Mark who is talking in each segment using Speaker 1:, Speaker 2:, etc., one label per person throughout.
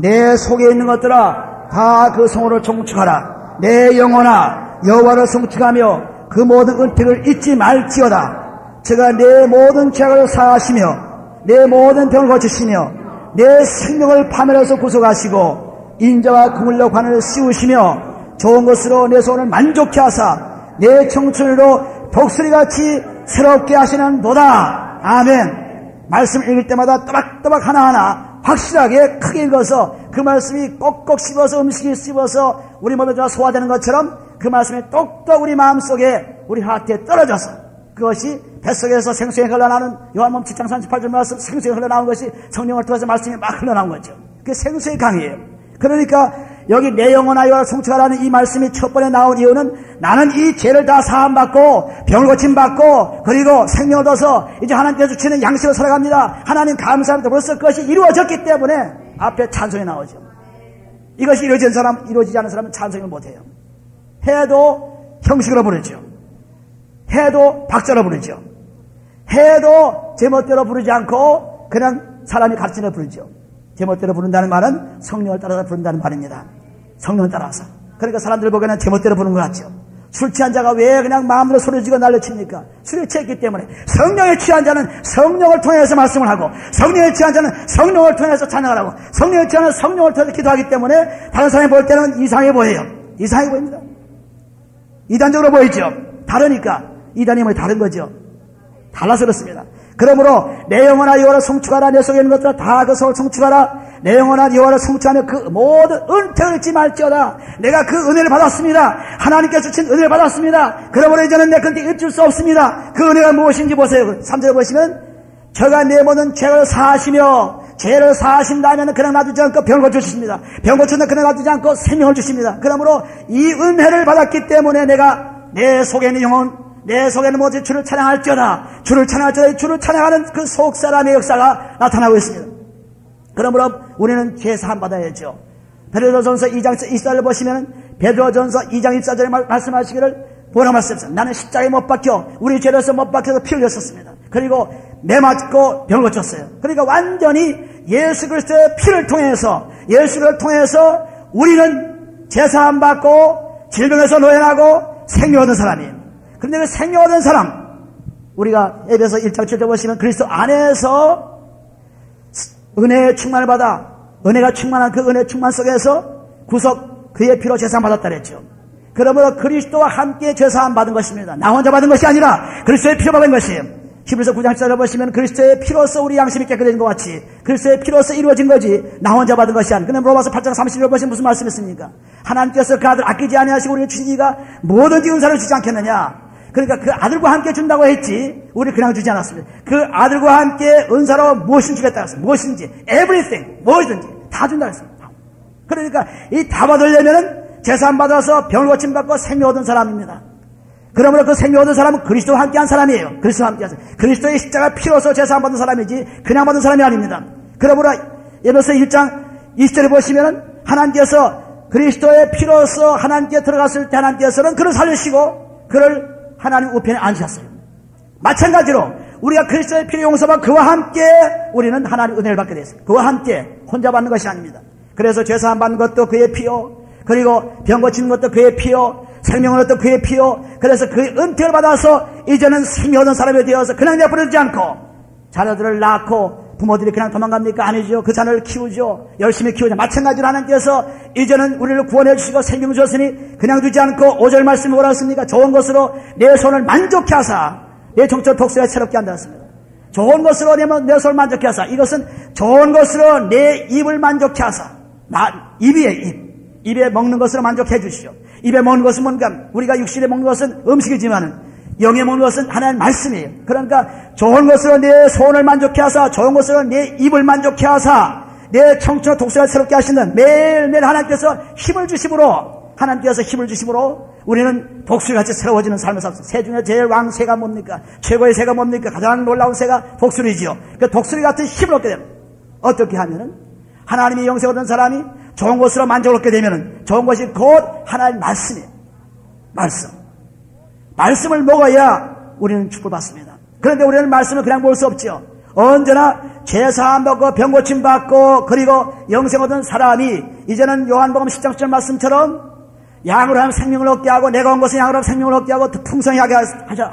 Speaker 1: 내 속에 있는 것들아 다 그 성으로 청축하라. 내 영혼아 여호와를 송축하며 그 모든 은택을 잊지 말지어다. 제가 내 모든 죄악을 사하시며 내 모든 병을 고치시며 내 생명을 파멸해서 구속하시고 인자와 긍휼로 관을 씌우시며 좋은 것으로 내 소원을 만족케 하사 내 청춘으로 독수리같이 새롭게 하시는도다. 아멘. 말씀 읽을 때마다 또박또박 하나하나 확실하게 크게 읽어서 그 말씀이 꼭꼭 씹어서 음식이 씹어서 우리 몸에 소화되는 것처럼 그 말씀이 똑똑 우리 마음속에 우리 하트에 떨어져서 그것이 뱃속에서 생수에 흘러나오는 요한복음 7장 38절 말씀 생수에 흘러나오는 것이 성령을 통해서 말씀이 막 흘러나온 거죠. 그게 생수의 강이에요. 그러니까 여기 내 영혼아 여호와를 송축하라는 이 말씀이 첫 번에 나온 이유는 나는 이 죄를 다 사함받고 병을 고침받고 그리고 생명을 얻어서 이제 하나님께서 주시는 양식을 살아갑니다. 하나님 감사합니다. 벌써 그것이 이루어졌기 때문에 앞에 찬송이 나오죠. 이것이 이루어지지 않은 사람은 찬송을 못해요. 해도 형식으로 부르죠. 해도 박자로 부르죠. 해도 제멋대로 부르지 않고 그냥 사람이 가르치는 대로 부르죠. 제멋대로 부른다는 말은 성령을 따라서 부른다는 말입니다. 성령을 따라서. 그러니까 사람들 보기에는 제멋대로 부르는 것 같죠. 술 취한 자가 왜 그냥 마음대로 소리지고 난리칩니까? 술에 취했기 때문에. 성령에 취한 자는 성령을 통해서 말씀을 하고 성령에 취한 자는 성령을 통해서 찬양을 하고 성령에 취한 자는 성령을 통해서 기도하기 때문에 다른 사람이 볼 때는 이상해 보여요. 이상해 보입니다. 이단적으로 보이죠. 다르니까 이단임이 다른 거죠. 달라서 그렇습니다. 그러므로 내 영혼아 여호와를 송축하라. 내 속에 있는 것들아 다 그 성을 송축하라. 내 영혼아 여호와를 송축하며 그 모든 은택을 잊지 말지어다. 내가 그 은혜를 받았습니다. 하나님께서 주신 은혜를 받았습니다. 그러므로 이제는 내 건데 잊을 수 없습니다. 그 은혜가 무엇인지 보세요. 3절에 보시면 저가 내 모든 죄를 사하시며 죄를 사하신다면 그냥 놔두지 않고 병을 고쳐주십니다. 병 고치는 그냥 놔두지 않고 생명을 주십니다. 그러므로 이 은혜를 받았기 때문에 내가 내 속에 있는 영혼 내 속에는 뭐지? 주를 찬양할지어다. 주를 찬양할지어다. 주를 찬양하는 그 속사람의 역사가 나타나고 있습니다. 그러므로 우리는 죄 사함 받아야죠. 베드로전서 2장 24절을 보시면 베드로전서 2장 24절에 말씀하시기를 뭐라고 말씀하셨어요? 나는 십자가에 못 박혀 우리 죄로서 못 박혀서 피 흘렸었습니다. 그리고 매 맞고 병을 고쳤어요. 그러니까 완전히 예수 그리스도의 피를 통해서 예수를 통해서 우리는 죄 사함 받고 질병에서 노예하고 생명 얻은 사람이에요. 그런데 그 생명 얻은 사람, 우리가 에베소 1장 7절 보시면 그리스도 안에서 은혜의 충만을 받아 은혜가 충만한 그 은혜 충만 속에서 구속 그의 피로 죄사함 받았다 그랬죠. 그러므로 그리스도와 함께 죄사함 받은 것입니다. 나 혼자 받은 것이 아니라 그리스도의 피로 받은 것이에요. 히브리서 9장 7절을 보시면 그리스도의 피로서 우리 양심이 깨끗해진 것 같이 그리스도의 피로서 이루어진 거지 나 혼자 받은 것이 아니라. 근데 로마서 8장 30절 보시면 무슨 말씀이었습니까? 하나님께서 그 아들 아끼지 아니하시고 우리에게 주신 이가 뭐든지 은사를 주지 않겠느냐. 그러니까 그 아들과 함께 준다고 했지 우리 그냥 주지 않았습니다. 그 아들과 함께 은사로 무엇인지 주겠다 했어요. 무엇인지 everything 무엇이든지 다 준다고 했습니다. 그러니까 이 다 받으려면은 제사함 받아서 병을 고침받고 생명 얻은 사람입니다. 그러므로 그 생명 얻은 사람은 그리스도와 함께한 사람이에요. 그리스도와 함께한 사람. 그리스도의 십자가 피로서 제사함 받은 사람이지 그냥 받은 사람이 아닙니다. 그러므로 에베소 1장 20절에 보시면은 하나님께서 그리스도의 피로서 하나님께 들어갔을 때 하나님께서는 그를 살리시고 그를 하나님 우편에 앉으셨어요. 마찬가지로 우리가 그리스도의 피로 용서받고 그와 함께 우리는 하나님 은혜를 받게 됐어요. 그와 함께 혼자 받는 것이 아닙니다. 그래서 죄사함 받는 것도 그의 피요, 그리고 병 고치는 것도 그의 피요, 생명을 얻도 그의 피요. 그래서 그의 은택을 받아서 이제는 생명 얻은 사람이 되어서 그냥 내버려두지 않고 자녀들을 낳고 부모들이 그냥 도망갑니까? 아니죠. 그 자녀를 키우죠. 열심히 키우죠. 마찬가지로 하나님께서 이제는 우리를 구원해 주시고 생명을 주셨으니 그냥 두지 않고 5절 말씀이 뭐라고 했습니까? 좋은 것으로 내 손을 만족케 하사 내 정처를 독수리에 새롭게 한다 했습니다. 좋은 것으로 내 손을 만족케 하사 이것은 좋은 것으로 내 입을 만족케 하사 입이에요. 입에 먹는 것으로 만족해 주시오. 입에 먹는 것은 뭔가 우리가 육신에 먹는 것은 음식이지만은 영에 먹는 것은 하나님의 말씀이에요. 그러니까 좋은 것으로 내 손을 만족케 하사 좋은 것으로 내 입을 만족케 하사 내 청춘을 독수리를 새롭게 하시는 매일매일 하나님께서 힘을 주심으로 하나님께서 힘을 주심으로 우리는 독수리같이 새로워지는 삶을 삽시다. 새 중에 제일 왕새가 뭡니까? 최고의 새가 뭡니까? 가장 놀라운 새가 독수리지요. 그 독수리 같은 힘을 얻게 됩니다. 어떻게 하면은 하나님의 영생 얻은 사람이 좋은 것으로 만족을 얻게 되면은 좋은 것이 곧 하나님의 말씀이에요. 말씀을 먹어야 우리는 축복을 받습니다. 그런데 우리는 말씀을 그냥 먹을 수 없죠. 언제나 제사함 받고 병고침 받고 그리고 영생 얻은 사람이 이제는 요한복음 10장 10절 말씀처럼 양으로 하면 생명을 얻게 하고 내가 온 것은 양으로 하면 생명을 얻게 하고 풍성하게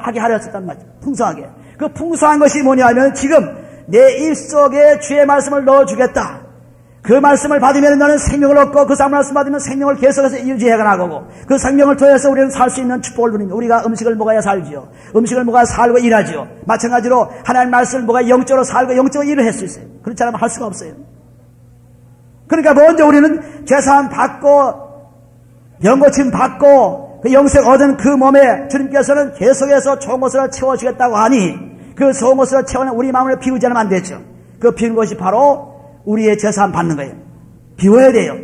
Speaker 1: 하게 하려 했단 말이죠. 풍성하게. 그 풍성한 것이 뭐냐면 지금 내 입속에 주의 말씀을 넣어주겠다. 그 말씀을 받으면 너는 생명을 얻고 그 말씀 받으면 생명을 계속해서 유지해 나가고 그 생명을 통해서 우리는 살 수 있는 축복을 누립니다. 우리가 음식을 먹어야 살지요. 음식을 먹어야 살고 일하지요. 마찬가지로 하나님 말씀을 먹어야 영적으로 살고 영적으로 일을 할 수 있어요. 그렇지 않으면 할 수가 없어요. 그러니까 먼저 우리는 제사함 받고 병고침 받고 그 영생 얻은 그 몸에 주님께서는 계속해서 좋은 것으로 채워주겠다고 하니 그 좋은 것으로 채우는 우리 마음을 비우지 않으면 안 되죠. 그 비운 것이 바로 우리의 제사함 받는 거예요. 비워야 돼요.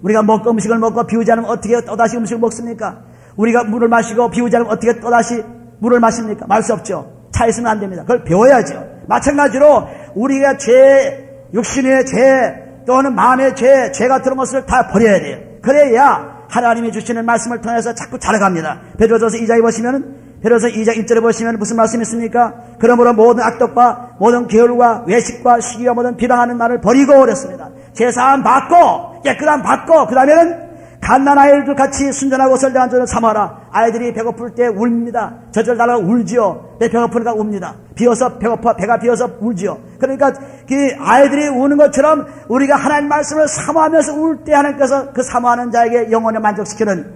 Speaker 1: 우리가 먹고 음식을 먹고 비우지 않으면 어떻게 또다시 음식을 먹습니까? 우리가 물을 마시고 비우지 않으면 어떻게 또다시 물을 마십니까? 말 수 없죠. 차 있으면 안 됩니다. 그걸 배워야죠. 마찬가지로 우리가 죄, 육신의 죄 또는 마음의 죄 같은 것을 다 버려야 돼요. 그래야 하나님이 주시는 말씀을 통해서 자꾸 자라갑니다. 베드로전서 2장에 보시면은 베드로서 2장 1절에 보시면 무슨 말씀이 있습니까? 그러므로 모든 악독과 모든 게으름과 외식과 시기와 모든 비방하는 말을 버리고 그랬습니다. 제사함 받고 깨끗함 받고 그 다음에는 갓난 아이들 같이 순전하고 설정한 자를 삼아라. 아이들이 배고플 때 웁니다. 젖을 달라고 울지요. 내 배고프니까 웁니다. 비어서 배고파 배가 비어서 울지요. 그러니까 그 아이들이 우는 것처럼 우리가 하나님 말씀을 사모하면서 울 때 하나님께서 그 사모하는 자에게 영혼을 만족시키는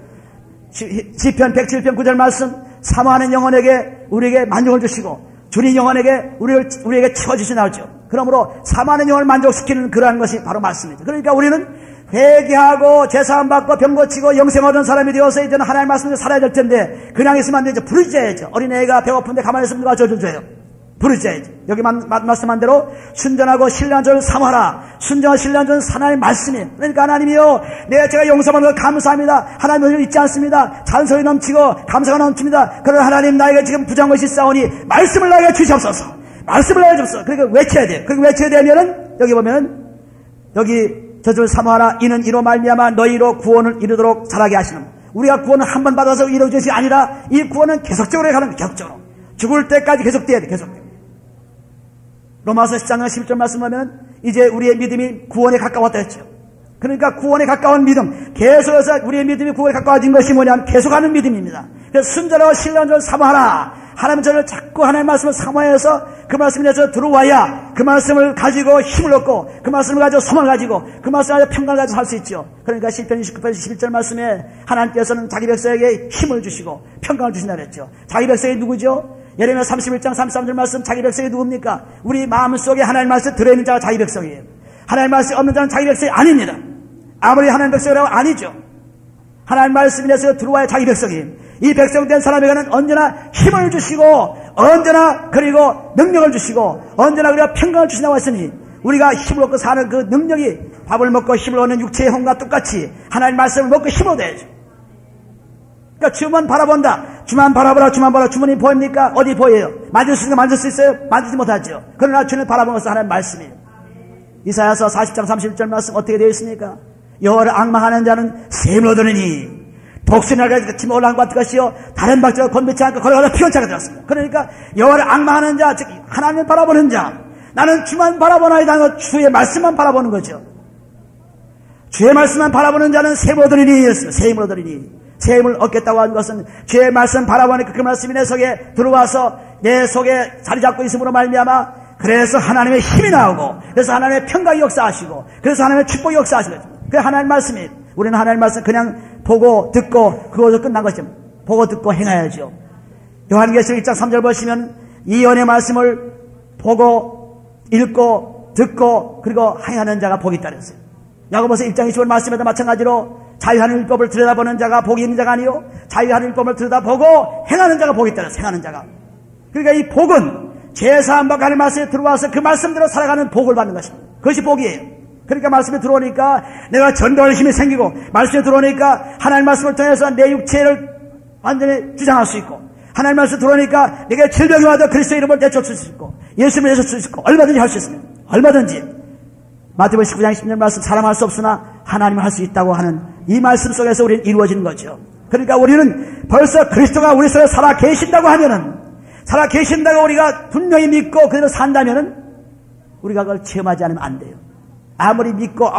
Speaker 1: 시편 107편 9절 말씀 사모하는 영혼에게 우리에게 만족을 주시고 주님 영혼에게 우리에게 채워주시나 하죠. 그러므로 사모하는 영혼을 만족시키는 그러한 것이 바로 말씀이죠. 그러니까 우리는 회개하고 제사함 받고 병고치고 영생 얻은 사람이 되어서 이제는 하나님 말씀대로 살아야 될 텐데 그냥 있으면 안 되죠. 부르짖어야죠. 어린애가 배고픈데 가만히 있으면 누가 젖을 줘요. 부르짖어야죠. 여기 말씀한 대로 순전하고 신령한 자를 삼아라. 순전하고 신령한 자는 하나님의 말씀이에요. 그러니까 하나님이요 제가 용서받는 걸 감사합니다. 하나님을 잊지 않습니다. 찬송이 넘치고 감사가 넘칩니다. 그러나 하나님 나에게 지금 부정한 것이 있사오니 말씀을 나에게 주시옵소서. 말씀을 나에게 주옵소서. 그러니까 외쳐야 돼요. 그렇게 외쳐야 되면은 여기 보면은 여기 저주를 사모하라. 이는 이로 말미암아 너희로 구원을 이루도록 자라게 하시는. 우리가 구원을 한 번 받아서 이루어진 것이 아니라 이 구원은 계속적으로 가는 거예요. 계속적으로. 죽을 때까지 계속돼야 돼. 계속. 로마서 10장 11절 말씀하면 이제 우리의 믿음이 구원에 가까웠다 했죠. 그러니까 구원에 가까운 믿음, 계속해서 우리의 믿음이 구원에 가까워진 것이 뭐냐면 계속하는 믿음입니다. 그래서 순전하고 신령한 자를 사모하라. 하나님 저를 자꾸 하나님의 말씀을 사모해서 그 말씀에 대해서 들어와야 그 말씀을 가지고 힘을 얻고 그 말씀을 가지고 소망을 가지고 그 말씀을 가지고 평강을 가지고 살 수 있죠. 그러니까 시편 29편 11절 말씀에 하나님께서는 자기 백성에게 힘을 주시고 평강을 주신다 그랬죠. 자기 백성이 누구죠? 예레미야 31장 33절 말씀 자기 백성이 누굽니까? 우리 마음속에 하나님 말씀 들어있는 자가 자기 백성이에요. 하나님 말씀 없는 자는 자기 백성이 아닙니다. 아무리 하나님 백성이라고 아니죠. 하나님 말씀에 대해서 들어와야 자기 백성이에요. 이 백성된 사람에게는 언제나 힘을 주시고 언제나 그리고 능력을 주시고 언제나 그리고 평강을 주신다고 했으니 우리가 힘을 얻고 사는 그 능력이 밥을 먹고 힘을 얻는 육체의 형과 똑같이 하나님 말씀을 먹고 힘을 얻어야죠. 그러니까 주만 바라본다. 주만 바라보라. 주만 바라보라. 주문이 보입니까? 어디 보여요? 만질 수 있는 거 만질 수 있어요? 만지지 못하죠. 그러나 주는 바라보는 것은 하나님 말씀이에요. 이사야서 40장 31절 말씀 어떻게 되어 있습니까? 여호와를 앙망하는 자는 샘을 얻으느니 독수리날개 같이 올라간 것 같은 것이요 다른 박자가 건배치 않고 걸어가다 피원차가 되었습니다. 그러니까 여호와를 앙망하는 자, 즉 하나님을 바라보는 자, 나는 주만 바라보나이다. 주의 말씀만 바라보는 거죠. 주의 말씀만 바라보는 자는 샘을 얻으리니 샘을 얻으리니 샘을 얻겠다고 하는 것은 주의 말씀 바라보니까 그 말씀이 내 속에 들어와서 내 속에 자리 잡고 있음으로 말미암아 그래서 하나님의 힘이 나오고 그래서 하나님의 평강이 역사하시고 그래서 하나님의 축복이 역사하시는 거죠. 그게 하나님의 말씀이에요. 우리는 하나님의 말씀 그냥 보고 듣고 그것으로 끝난 것이죠. 보고 듣고 행해야죠. 요한계시록 1장 3절 보시면 이 연의 말씀을 보고 읽고 듣고 그리고 행하는 자가 복이 있다 그랬어요. 야고보서 1장 25절 말씀에도 마찬가지로 자유하는 율법을 들여다보는 자가 복이 있는 자가 아니요 자유하는 율법을 들여다보고 행하는 자가 복이 있다 그랬어요. 행하는 자가. 그러니까 이 복은 제사함 받고 하나님 말씀에 들어와서 그 말씀대로 살아가는 복을 받는 것입니다. 그것이 복이에요. 그러니까 말씀에 들어오니까 내가 전도하는 힘이 생기고 말씀에 들어오니까 하나님 말씀을 통해서 내 육체를 완전히 주장할 수 있고 하나님 말씀에 들어오니까 내게 질병이 와도 그리스도의 이름을 내쫓을 수 있고 예수님을 내쫓을 수 있고 얼마든지 할 수 있습니다. 얼마든지. 마태복음 19장 10절 말씀 사람 할 수 없으나 하나님은 할 수 있다고 하는 이 말씀 속에서 우리는 이루어지는 거죠. 그러니까 우리는 벌써 그리스도가 우리 속에 살아 계신다고 하면은 살아 계신다고 우리가 분명히 믿고 그대로 산다면은 우리가 그걸 체험하지 않으면 안 돼요. 아무리 믿고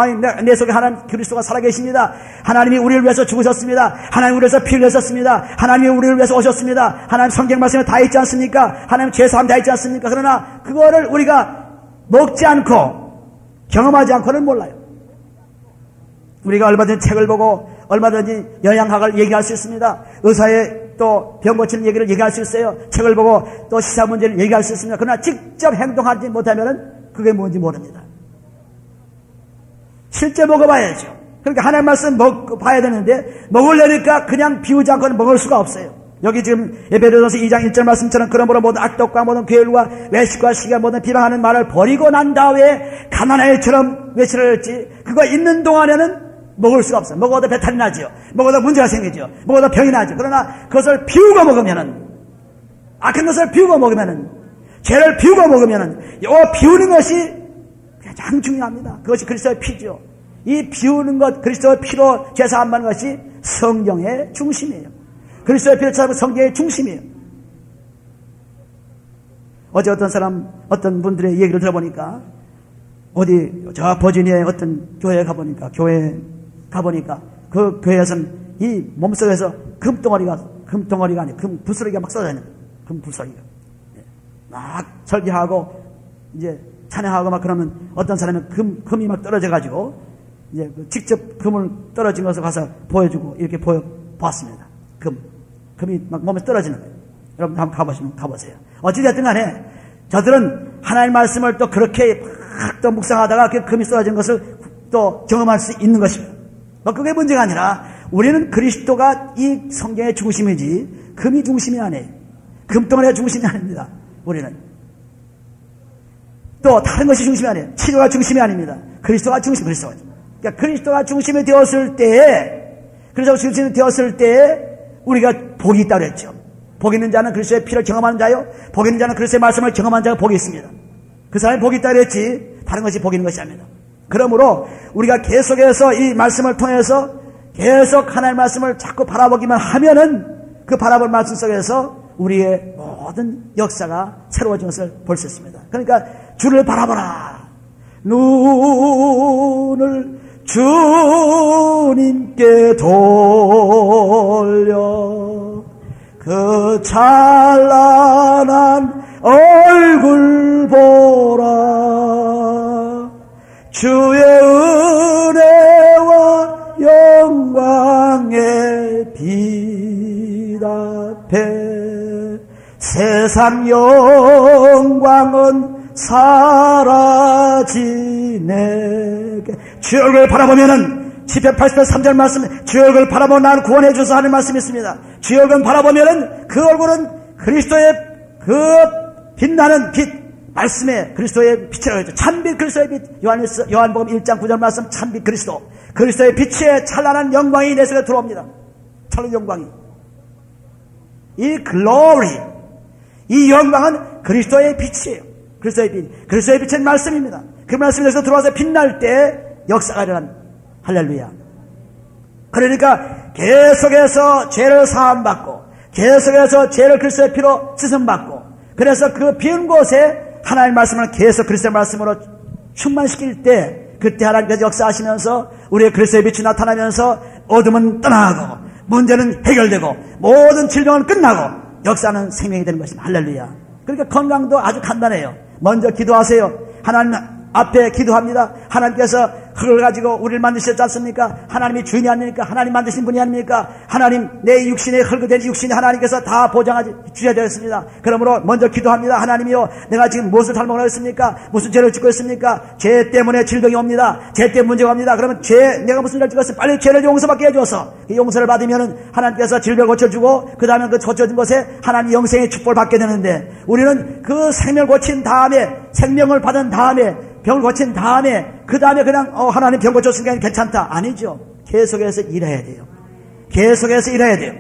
Speaker 1: 내 속에 하나님 그리스도가 살아계십니다. 하나님이 우리를 위해서 죽으셨습니다. 하나님이 우리를 위해서 피를 내셨습니다. 하나님이 우리를 위해서 오셨습니다. 하나님 성경 말씀에 다 있지 않습니까? 하나님 죄사함 다 있지 않습니까? 그러나 그거를 우리가 먹지 않고 경험하지 않고는 몰라요. 우리가 얼마든지 책을 보고 얼마든지 영양학을 얘기할 수 있습니다. 의사의 또 병 고치는 얘기를 얘기할 수 있어요. 책을 보고 또 시사 문제를 얘기할 수 있습니다. 그러나 직접 행동하지 못하면 그게 뭔지 모릅니다. 실제 먹어봐야죠. 그러니까 하나님 말씀 먹어봐야 되는데 먹으려니까 그냥 비우지 않고는 먹을 수가 없어요. 여기 지금 에베소서 2장 1절 말씀처럼 그러므로 모든 악독과 모든 괴율과 외식과 시기와 모든 비방하는 말을 버리고 난 다음에 가난아이처럼 외치를 했지 그거 있는 동안에는 먹을 수가 없어요. 먹어도 배탈이 나죠. 먹어도 문제가 생기죠. 먹어도 병이 나죠. 그러나 그것을 비우고 먹으면은 악한 것을 비우고 먹으면은 죄를 비우고 먹으면은 이 비우는 것이 가장 중요합니다. 그것이 그리스도의 피죠. 이 비우는 것, 그리스도의 피로 제사함 받는 것이 성경의 중심이에요. 그리스도의 피로 제사함은 성경의 중심이에요. 어제 어떤 분들의 얘기를 들어보니까 어디 저 버지니아의 어떤 교회에 가보니까 그 교회에서는 이 몸속에서 금덩어리가 아니고 금부스러기가 막 쏟아져 있는 거예요. 금부스러기가 막 설교하고 이제 찬양하고 막 그러면 어떤 사람은 금이 막 떨어져가지고 이제 직접 금을 떨어진 것을 가서 보여주고 이렇게 보았습니다. 금이 막 몸에 떨어지는 거예요. 여러분 한번 가보세요. 어찌됐든 간에 저들은 하나님의 말씀을 또 그렇게 막 또 묵상하다가 그 금이 쏟아지는 것을 또 경험할 수 있는 것입니다. 그게 문제가 아니라 우리는 그리스도가 이 성경의 중심이지 금이 중심이 아니에요. 금덩어리가 중심이 아닙니다. 우리는 또 다른 것이 중심이 아니에요. 치료가 중심이 아닙니다. 그리스도가 중심이 그러니까 그리스도가 중심이 되었을 때에 우리가 복이 있다고 그랬죠. 복 있는 자는 그리스도의 피를 경험하는 자요. 복 있는 자는 그리스도의 말씀을 경험하는 자가 복이 있습니다. 그 사람이 복이 있다고 그랬지 다른 것이 복이 있는 것이 아닙니다. 그러므로 우리가 계속해서 이 말씀을 통해서 계속 하나님의 말씀을 자꾸 바라보기만 하면은 그 바라볼 말씀 속에서 우리의 모든 역사가 새로워진 것을 볼 수 있습니다. 그러니까 주를 바라보라. 눈을 주님께 돌려 그 찬란한 얼굴 보라. 주의 은혜와 영광의 빛 앞에 세상 영광은 사라지네. 주의 얼굴을 바라보면은 시편 80편 3절 말씀, 주의 얼굴을 바라보면 나를 구원해 주소서 하는 말씀이 있습니다. 주의 얼굴을 바라보면은 그 얼굴은 그리스도의 그 빛나는 빛, 말씀에 그리스도의 빛이라고 했죠. 참빛 그리스도의 빛. 요한복음 1장 9절 말씀, 참빛 그리스도. 그리스도의 빛의 찬란한 영광이 내 속에 들어옵니다. 찬란한 영광이. 이 글로리, 이 영광은 그리스도의 빛이에요. 그리스도의 빛. 그리스도의 빛은 말씀입니다. 그 말씀이 내서 들어와서 빛날 때 역사가 일어난 할렐루야. 그러니까 계속해서 죄를 사함받고 계속해서 죄를 그리스도의 피로 씻음받고 그래서 그 비운 곳에 하나님의 말씀을 계속 그리스도의 말씀으로 충만시킬 때 그때 하나님께서 역사하시면서 우리의 그리스도의 빛이 나타나면서 어둠은 떠나고 문제는 해결되고 모든 질병은 끝나고 역사는 생명이 되는 것입니다. 할렐루야. 그러니까 건강도 아주 간단해요. 먼저 기도하세요. 하나님 앞에 기도합니다. 하나님께서 흙을 가지고 우리를 만드셨지 않습니까? 하나님이 주인이 아닙니까? 하나님 만드신 분이 아닙니까? 하나님 내 육신의 흙이 된 육신이 하나님께서 다 보장해 주셔야 되겠습니다. 그러므로 먼저 기도합니다. 하나님이요, 내가 지금 무엇을 잘못하고 있습니까? 무슨 죄를 짓고 있습니까? 죄 때문에 질병이 옵니다. 죄 때문에 문제가 옵니다. 그러면 내가 무슨 죄를 짓고 있으면 빨리 죄를 용서받게 해줘서 그 용서를 받으면 하나님께서 질병을 고쳐주고 그 다음에 그 고쳐준 것에 하나님 영생의 축복을 받게 되는데 우리는 그 생명을 고친 다음에 생명을 받은 다음에 병을 고친 다음에 그 다음에 그냥 하나님 병 고쳤으니까 괜찮다. 아니죠. 계속해서 일해야 돼요. 계속해서 일해야 돼요.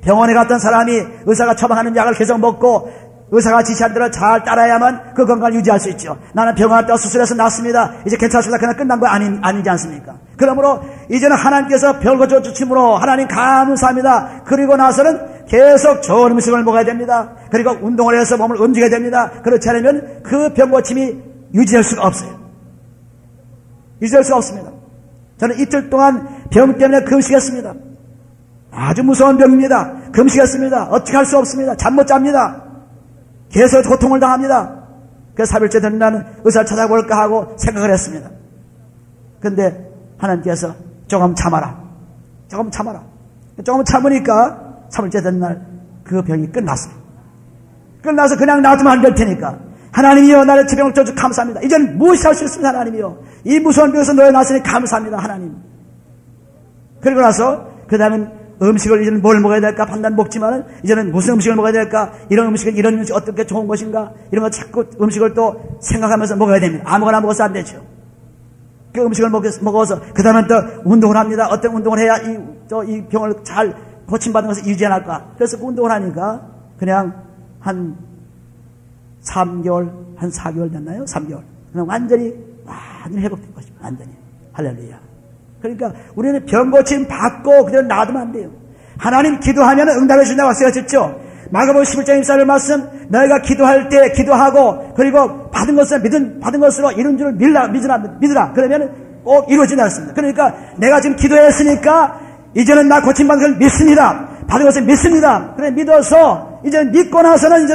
Speaker 1: 병원에 갔던 사람이 의사가 처방하는 약을 계속 먹고 의사가 지시한 대로 잘 따라야만 그 건강을 유지할 수 있죠. 나는 병원 갔다 수술해서 낫습니다. 이제 괜찮습니다. 그냥 끝난 거 아니지 않습니까? 그러므로 이제는 하나님께서 병을 고쳐주심으로 하나님 감사합니다. 그리고 나서는 계속 좋은 음식을 먹어야 됩니다. 그리고 운동을 해서 몸을 움직여야 됩니다. 그렇지 않으면 그 병 고침이 유지할 수가 없어요. 유지할 수가 없습니다. 저는 이틀 동안 병 때문에 금식했습니다. 아주 무서운 병입니다. 금식했습니다. 어떻게 할 수 없습니다. 잠 못 잡니다. 계속 고통을 당합니다. 그래서 3일째 되는 날은 의사를 찾아볼까 하고 생각을 했습니다. 그런데 하나님께서 조금 참아라. 조금 참아라. 조금 참으니까 3일째 되는 날 그 병이 끝났어요. 끝나서 그냥 놔두면 안 될 테니까 하나님이여 나를 지병을 쳐주 감사합니다. 이제는 무엇이 할 수 있습니다. 하나님이여 이 무서운 병에서 너의 나서니 감사합니다. 하나님. 그리고 나서 그 다음엔 음식을 이제는 뭘 먹어야 될까 판단 먹지만은 이제는 무슨 음식을 먹어야 될까 이런 음식은 이런 음식 어떻게 좋은 것인가 이런 거 자꾸 음식을 또 생각하면서 먹어야 됩니다. 아무거나 먹어서 안 되죠. 그 음식을 먹어서 그 다음엔 또 운동을 합니다. 어떤 운동을 해야 이 병을 잘 고침받은 것을 유지해낼까. 그래서 그 운동을 하니까 그냥 한 3개월, 한 4개월 됐나요? 3개월. 그냥 완전히 회복된 것입니다. 완전히. 할렐루야. 그러니까 우리는 병 고침 받고 그대로 놔두면 안 돼요. 하나님 기도하면 응답해 준다고 쓰여졌죠. 마가복음 11장 24절 말씀 너희가 기도할 때 기도하고 그리고 받은 것으로 이룬 줄을 믿으라. 그러면 꼭 이루어진다 했습니다. 그러니까 내가 지금 기도했으니까 이제는 나 고침받은 걸 믿습니다. 받은 것을 믿습니다. 그래 믿어서 이제 믿고 나서는 이제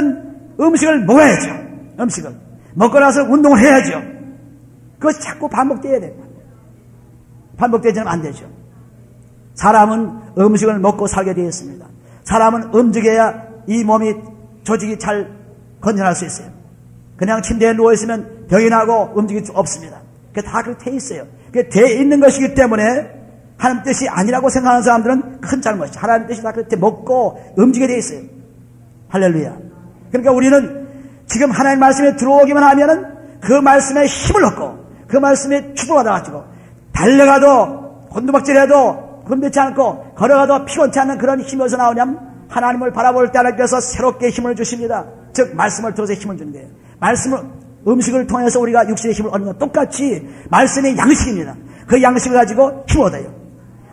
Speaker 1: 음식을 먹어야죠. 음식을 먹고 나서 운동을 해야죠. 그것이 자꾸 반복돼야 됩니다. 반복되지는 안 되죠. 사람은 음식을 먹고 살게 되어 있습니다. 사람은 움직여야 이 몸이 조직이 잘 건전할 수 있어요. 그냥 침대에 누워있으면 병이 나고 움직일 수 없습니다. 그게 다 그렇게 돼 있어요. 그게 돼 있는 것이기 때문에 하나님 뜻이 아니라고 생각하는 사람들은 큰 잘못이죠. 하나님 뜻이 다 그렇게 먹고 움직이게 돼 있어요. 할렐루야. 그러니까 우리는 지금 하나님 말씀에 들어오기만 하면은 그 말씀에 힘을 얻고 그 말씀에 축복받아가지고 달려가도 곤두박질해도 곤두지 않고 걸어가도 피곤치 않는 그런 힘이 어디서 나오냐면 하나님을 바라볼 때 하나님께서 새롭게 힘을 주십니다. 즉 말씀을 들어서 힘을 주는 거예요. 음식을 통해서 우리가 육신의 힘을 얻는 것 똑같이 말씀의 양식입니다. 그 양식을 가지고 힘을 얻어요.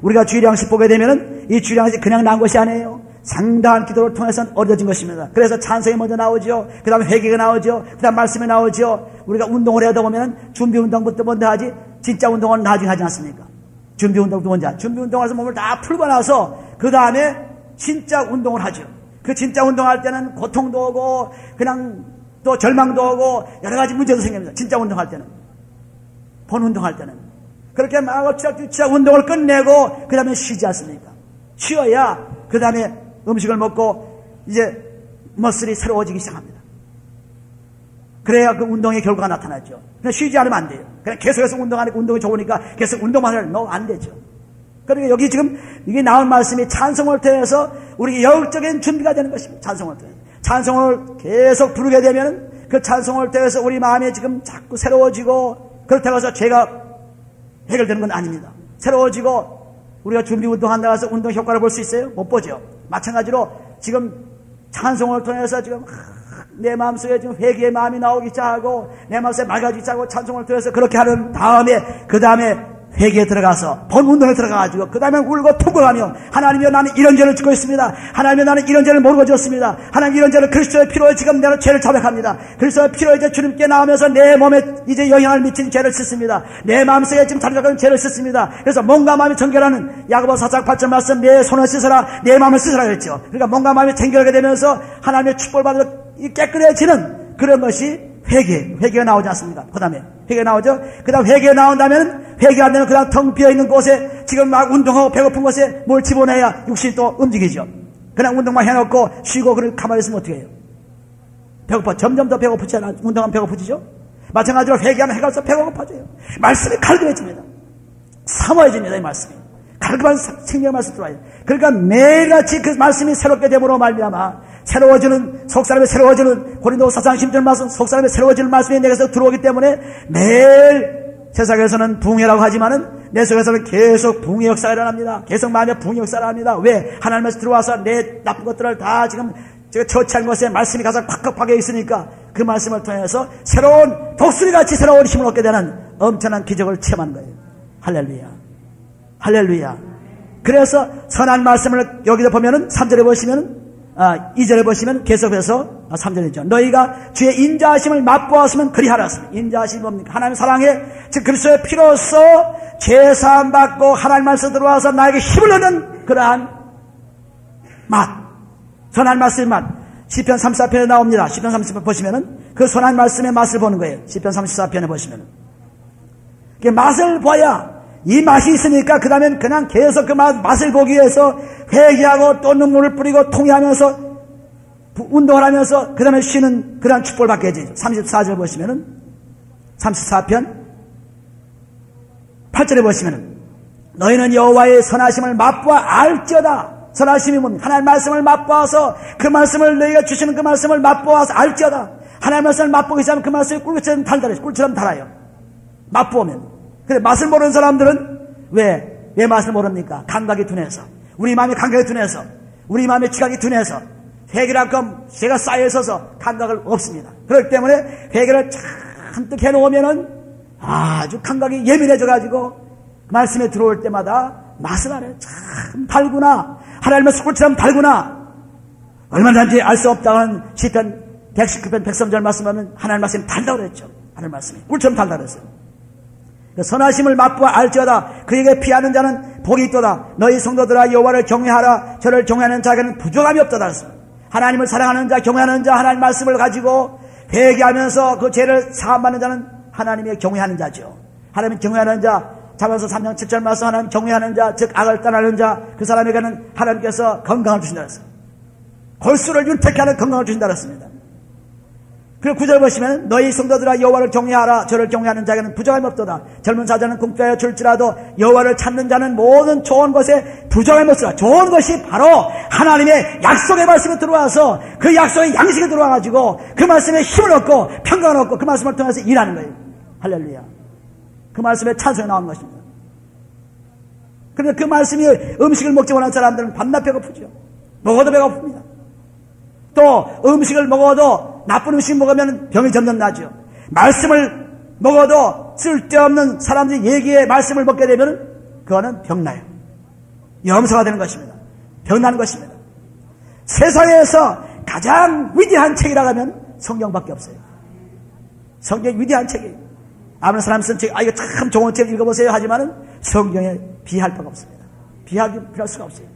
Speaker 1: 우리가 주일 양식 보게 되면은 이 주일 양식 그냥 나온 것이 아니에요. 상당한 기도를 통해서 얻어진 것입니다. 그래서 찬송이 먼저 나오죠. 그 다음에 회개가 나오죠. 그 다음 말씀이 나오죠. 우리가 운동을 해야 되면 준비 운동부터 먼저 하지 진짜 운동은 나중에 하지 않습니까? 준비 운동부터 먼저 준비 운동해서 몸을 다 풀고 나서 그 다음에 진짜 운동을 하죠. 그 진짜 운동할 때는 고통도 오고 그냥 또 절망도 오고 여러 가지 문제도 생깁니다. 진짜 운동할 때는 본 운동할 때는 그렇게 막 치약 운동을 끝내고 그 다음에 쉬지 않습니까? 쉬어야 그 다음에 음식을 먹고 이제 머슬이 새로워지기 시작합니다. 그래야 그 운동의 결과가 나타나죠. 그냥 쉬지 않으면 안 돼요. 그냥 계속해서 운동하니까 운동이 좋으니까 계속 운동만 하면 너무 안 되죠. 그러니까 여기 지금 이게 나온 말씀이 찬송을 통해서 우리 영적인 준비가 되는 것입니다. 찬송을 통해서. 찬송을 계속 부르게 되면 그 찬송을 통해서 우리 마음이 지금 자꾸 새로워지고 그렇다고 해서 죄가 해결되는 건 아닙니다. 새로워지고 우리가 준비 운동한다고 해서 운동 효과를 볼 수 있어요? 못 보죠. 마찬가지로 지금 찬송을 통해서 지금 내 마음속에 지금 회개의 마음이 나오기 시작하고 내 마음속에 맑아지기 시작하고 찬송을 통해서 그렇게 하는 다음에 그 다음에 회개에 들어가서 본 운동에 들어가가지고 그 다음에 울고 통곡하며 하나님이여 나는 이런 죄를 짓고 있습니다. 하나님이여 나는 이런 죄를 모르고 지었습니다. 하나님 이런 죄를 그리스도의 피로 지금 내가 죄를 자백합니다. 그리스도의 피로 이제 주님께 나오면서 내 몸에 이제 영향을 미친 죄를 씻습니다. 내 마음속에 지금 잠자는 죄를 씻습니다. 그래서 몸과 마음이 정결하는 야고보 4장 8절 말씀 내 손을 씻으라 내 마음을 씻으라 그랬죠. 그러니까 몸과 마음이 정결하게 되면서 하나님의 축복을 받으며 깨끗해지는 그런 것이 회개가 나오지 않습니까? 그 다음에 회개 나오죠? 그 다음 회개 나온다면 회개 안 되면 그 다음 텅 비어있는 곳에 지금 막 운동하고 배고픈 곳에 뭘 집어내야 육신이 또 움직이죠. 그냥 운동만 해놓고 쉬고 그걸 가만히 있으면 어떻게 해요? 배고파. 점점 더 배고프지 않아? 운동하면 배고프지죠? 마찬가지로 회개하면 해갈수록 배가 고파져요. 말씀이 갈급해집니다. 사모해집니다. 이 말씀이. 갈급한 생명의 말씀 들어와요. 그러니까 매일같이 그 말씀이 새롭게 됨으로 말미암아 새로워지는 속사람이 새로워지는 고린도서 4장 10절 말씀 속사람이 새로워지는 말씀이 내게서 들어오기 때문에 매일 세상에서는 붕해라고 하지만은 내 속에서는 계속 붕해 역사가 일어납니다. 계속 마음에 붕해 역사가 일어납니다. 왜? 하나님께서 들어와서 내 나쁜 것들을 다 지금 처치한 것에 말씀이 가장 팍팍 박혀 있으니까 그 말씀을 통해서 새로운 독수리같이 새로운 힘을 얻게 되는 엄청난 기적을 체험한 거예요. 할렐루야. 할렐루야. 그래서 선한 말씀을 여기서 보면은 3절에 보시면은 2절에 보시면 계속해서 3절이죠. 너희가 주의 인자하심을 맛보았으면 그리하라. 인자하심이 뭡니까? 하나님 사랑에 즉 그리스도의 피로써 죄사함 받고 하나님 말씀 들어와서 나에게 힘을 얻는 그러한 맛, 선한 말씀의 맛. 시편 34편에 나옵니다. 시편 34편 보시면은 그 선한 말씀의 맛을 보는 거예요. 시편 34편에 보시면은 그 맛을 봐야 이 맛이 있으니까 그 다음엔 그냥 계속 그 맛을 보기 위해서 회개하고 또 눈물을 뿌리고 통회하면서 운동을 하면서 그 다음에 쉬는 그런 축복을 받게 되죠. 34절 보시면은 34편 8절에 보시면은 너희는 여호와의 선하심을 맛보아 알지어다. 선하심이 뭡니까? 하나님의 말씀을 맛보아서 그 말씀을 너희가 주시는 그 말씀을 맛보아서 알지어다. 하나님의 말씀을 맛보기 시작하면 그 말씀이 꿀처럼 달달해요. 꿀처럼 달아요. 맛보면. 근데 맛을 모르는 사람들은 왜 맛을 모릅니까? 감각이 둔해서. 우리 마음이 감각이 둔해서. 우리 마음의 지각이 둔해서. 회개랄 죄가 쌓여 있어서 감각을 없습니다. 그렇기 때문에 회개를 잔뜩 해놓으면은 아주 감각이 예민해져가지고 그 말씀에 들어올 때마다 맛을 알아요. 참 달구나. 하나님의 꿀처럼 달구나. 얼마나 단지 알 수 없다는 시편 119편 103절 말씀하면 하나님 말씀이 달다고 그랬죠. 하나님 말씀이 꿀처럼 달다 그랬어요. 선하심을 맛보아 알지어다. 그에게 피하는 자는 복이 있도다. 너희 성도들아 여호와를 경외하라. 저를 경외하는 자에게는 부족함이 없도다. 하나님을 사랑하는 자, 경외하는 자, 하나님 말씀을 가지고 회개하면서 그 죄를 사함받는 자는 하나님의 경외하는 자죠. 하나님 경외하는 자, 잠언서 3장 7절 말씀 하나님 경외하는 자, 즉 악을 떠나는 자, 그 사람에게는 하나님께서 건강을 주신다 그랬어요. 골수를 윤택케 하는 건강을 주신다 그랬습니다. 그리고 9절 보시면 너희 성도들아 여호와를 경외하라. 저를 경외하는 자에게는 부족함이 없도다. 젊은 사자는 공짜에 줄지라도 여호와를 찾는 자는 모든 좋은 것에 부족함이 없으라. 좋은 것이 바로 하나님의 약속의 말씀에 들어와서 그 약속의 양식에 들어와가지고 그 말씀에 힘을 얻고 평강을 얻고 그 말씀을 통해서 일하는 거예요. 할렐루야. 그 말씀에 찬송이 나오는 것입니다. 그런데 그 말씀이 음식을 먹지 못하는 사람들은 밤낮 배고프죠. 먹어도 배고픕니다. 또 음식을 먹어도 나쁜 음식 먹으면 병이 점점 나죠. 말씀을 먹어도 쓸데없는 사람들이 얘기에 말씀을 먹게 되면 그거는 병나요. 염소가 되는 것입니다. 병나는 것입니다. 세상에서 가장 위대한 책이라고 하면 성경밖에 없어요. 성경이 위대한 책이에요. 아무런 사람 쓴 책, 이거 참 좋은 책 읽어보세요 하지만은 성경에 비할 바가 없습니다. 비할 수가 없어요.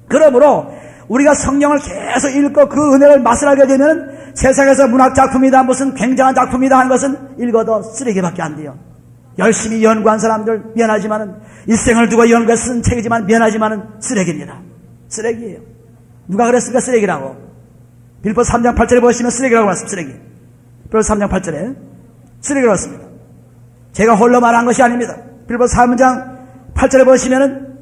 Speaker 1: 그러므로 우리가 성경을 계속 읽고 그 은혜를 맛을 알게 되면 세상에서 문학작품이다 무슨 굉장한 작품이다 하는 것은 읽어도 쓰레기밖에 안 돼요. 열심히 연구한 사람들 미안하지만은 일생을 두고 연구해 쓴 책이지만 미안하지만은 쓰레기입니다. 쓰레기예요. 누가 그랬습니까? 쓰레기라고. 빌보스 3장 8절에 보시면 쓰레기라고 말씀 쓰레기. 빌보스 3장 8절에 쓰레기라고 했습니다. 제가 홀로 말한 것이 아닙니다. 빌보스 3장 8절에 보시면은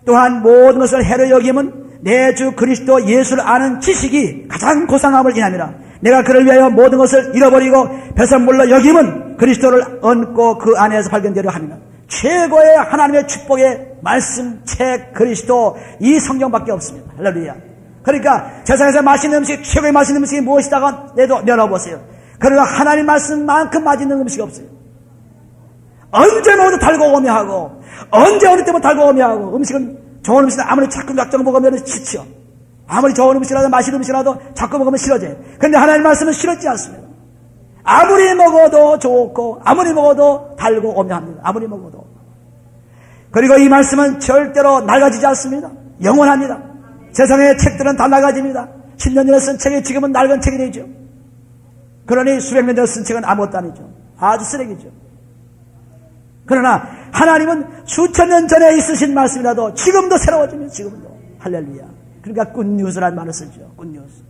Speaker 1: 또한 모든 것을 해로 여김은 내 주 그리스도 예수를 아는 지식이 가장 고상함을 인함이라. 내가 그를 위하여 모든 것을 잃어버리고 배설물로 여김은 그리스도를 얹고 그 안에서 발견되려 합니다. 최고의 하나님의 축복의 말씀, 책, 그리스도 이 성경밖에 없습니다. 할렐루야. 그러니까 세상에서 맛있는 음식, 최고의 맛있는 음식이 무엇이다가 내려보세요. 그러나 하나님 말씀만큼 맛있는 음식이 없어요. 언제 먹어도 달고 오묘하고 언제 어느 때も달고 오묘하고 음식은 좋은 음식은 아무리 자꾸 먹으면 지쳐. 아무리 좋은 음식이라도 맛있는 음식이라도 자꾸 먹으면 싫어져요. 그런데 하나님 말씀은 싫어지지 않습니다. 아무리 먹어도 좋고 아무리 먹어도 달고 오묘합니다. 아무리 먹어도. 그리고 이 말씀은 절대로 낡아지지 않습니다. 영원합니다. 세상의 책들은 다 낡아집니다. 10년 전에 쓴 책이 지금은 낡은 책이 되죠. 그러니 수백 년 전에 쓴 책은 아무것도 아니죠. 아주 쓰레기죠. 그러나 하나님은 수천 년 전에 있으신 말씀이라도 지금도 새로워집니다. 지금도. 할렐루야. 그러니까 굿뉴스라는 말을 쓰죠. 굿뉴스.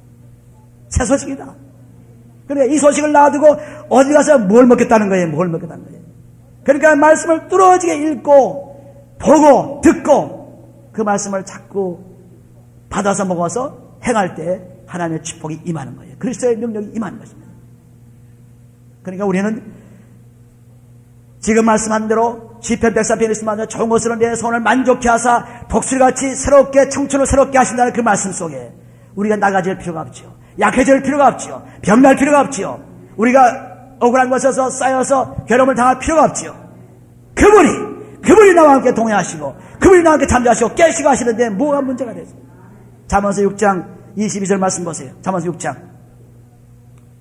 Speaker 1: 새 소식이다. 그래 이 소식을 놔두고 어디 가서 뭘 먹겠다는 거예요. 뭘 먹겠다는 거예요. 그러니까 말씀을 뚫어지게 읽고 보고 듣고 그 말씀을 자꾸 받아서 먹어서 행할 때 하나님의 축복이 임하는 거예요. 그리스도의 능력이 임하는 것입니다. 그러니까 우리는 지금 말씀한 대로 시편 104편에 말씀한 좋은 것으로 내 손을 만족케 하사 독수리같이 새롭게 청춘을 새롭게 하신다는 그 말씀 속에 우리가 나가질 필요가 없죠. 약해질 필요가 없죠. 병날 필요가 없죠. 우리가 억울한 것에서 쌓여서 괴로움을 당할 필요가 없죠. 그분이 나와 함께 동행하시고 그분이 나와 함께 잠자하시고 깨시고 하시는데 뭐가 문제가 되죠. 잠언서 6장 22절 말씀 보세요. 잠언서 6장.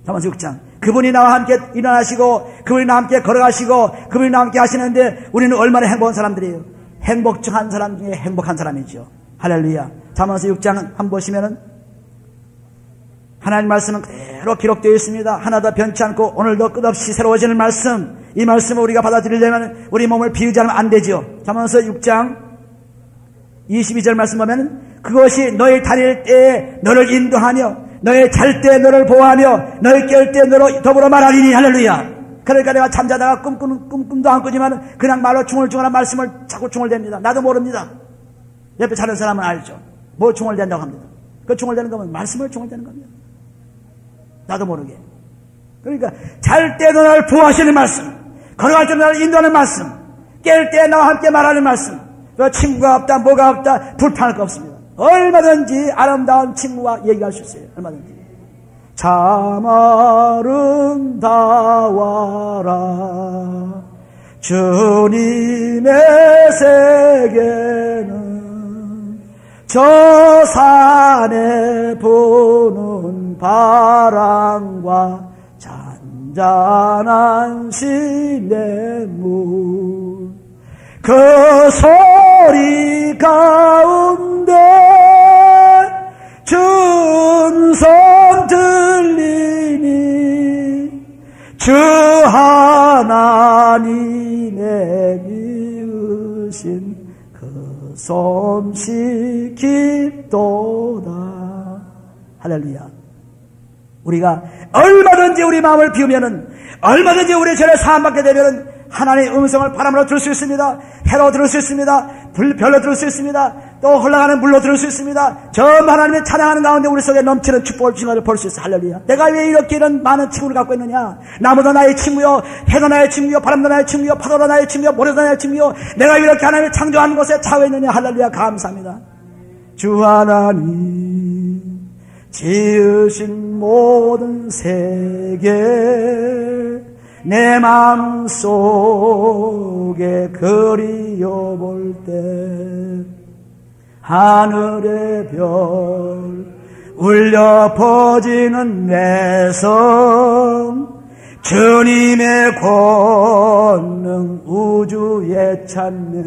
Speaker 1: 잠언서 6장. 그분이 나와 함께 일어나시고 그분이 나와 함께 걸어가시고 그분이 나와 함께 하시는데 우리는 얼마나 행복한 사람들이에요. 행복한 사람 중에 행복한 사람이죠. 할렐루야. 잠언서 6장 한번 보시면은 하나님 말씀은 그대로 기록되어 있습니다. 하나도 변치 않고 오늘도 끝없이 새로워지는 말씀. 이 말씀을 우리가 받아들이려면 우리 몸을 비우지 않으면 안 되죠. 잠언서 6장 22절 말씀 보면 그것이 너희 다닐 때에 너를 인도하며 너희 잘 때 너를 보호하며 너희 깰 때 너로 더불어 말하리니. 할렐루야. 그러니까 내가 잠자다가 꿈도 안 꾸지만 그냥 말로 중얼중얼한 말씀을 자꾸 중얼댑니다. 나도 모릅니다. 옆에 자는 사람은 알죠. 뭘 중얼댄다고 합니다. 그 중얼대는 거면 말씀을 중얼대는 겁니다. 나도 모르게. 그러니까 잘 때 너를 보호하시는 말씀, 걸어갈 때 너를 인도하는 말씀, 깰 때 나와 함께 말하는 말씀. 친구가 없다, 뭐가 없다, 불편할 거 없습니다. 얼마든지 아름다운 친구와 얘기할 수 있어요. 얼마든지. 참 아름다워라 주님의 세계는 저 산에 부는 바람과 잔잔한 시냇물 그 소리 가운데 준성 들리니 주 하나님의 미으신 그 솜씨 깊도다. 할렐루야. 우리가 얼마든지 우리 마음을 비우면은 얼마든지 우리 죄를 사함받게 되면은 하나님의 음성을 바람으로 들을 수 있습니다. 해로 들을 수 있습니다. 별로 들을 수 있습니다. 또 흘러가는 물로 들을 수 있습니다. 저 하나님의 찬양하는 가운데 우리 속에 넘치는 축복을 주시는 볼 수 있어요. 할렐루야. 내가 왜 이렇게 이런 많은 친구를 갖고 있느냐. 나무도 나의 친구요, 해도 나의 친구요, 바람도 나의 친구요, 파도도 나의 친구요, 모래도 나의 친구요. 내가 이렇게 하나님의 창조한 곳에 차고 있느냐. 할렐루야. 감사합니다. 주 하나님 지으신 모든 세계 내 마음속에 그리워볼 때 하늘의 별 울려 퍼지는 내성 주님의 권능 우주에 찾네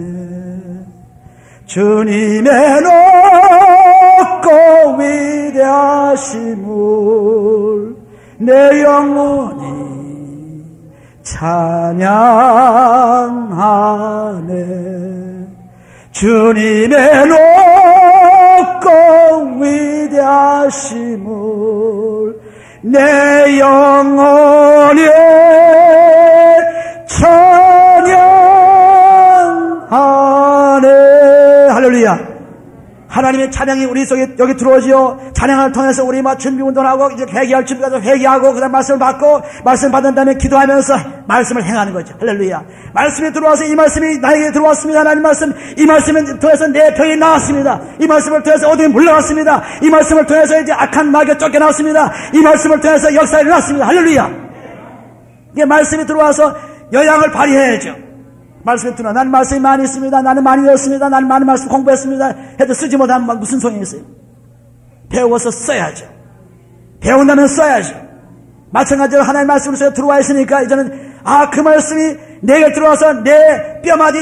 Speaker 1: 주님의 높고 위대하심을 내 영혼이 찬양하네 주님의 높고 위대하심을 내 영혼이 찬양하네. 할렐루야. 하나님의 찬양이 우리 속에 여기 들어오지요. 찬양을 통해서 우리 막 준비 운동하고 이제 회개할 준비가 돼서 회개하고 그다음 말씀을 받고 말씀 받은 다음에 기도하면서 말씀을 행하는 거죠. 할렐루야. 말씀이 들어와서 이 말씀이 나에게 들어왔습니다. 하나님 말씀 이 말씀을 통해서 내 병이 나았습니다. 이 말씀을 통해서 어둠이 물러갔습니다. 이 말씀을 통해서 이제 악한 마귀가 쫓겨났습니다. 이 말씀을 통해서 역사가 일어났습니다. 할렐루야. 이게 말씀이 들어와서 영향을 발휘해야죠. 말씀이 들어. 나는 말씀이 많이 있습니다. 나는 많이 배웠습니다. 나는 많은 말씀 공부했습니다. 해도 쓰지 못하면 무슨 소용이 있어요? 배워서 써야죠. 배운다면 써야죠. 마찬가지로 하나님의 말씀으로 들어와 있으니까 이제는 그 말씀이 내게 들어와서 내 뼈마디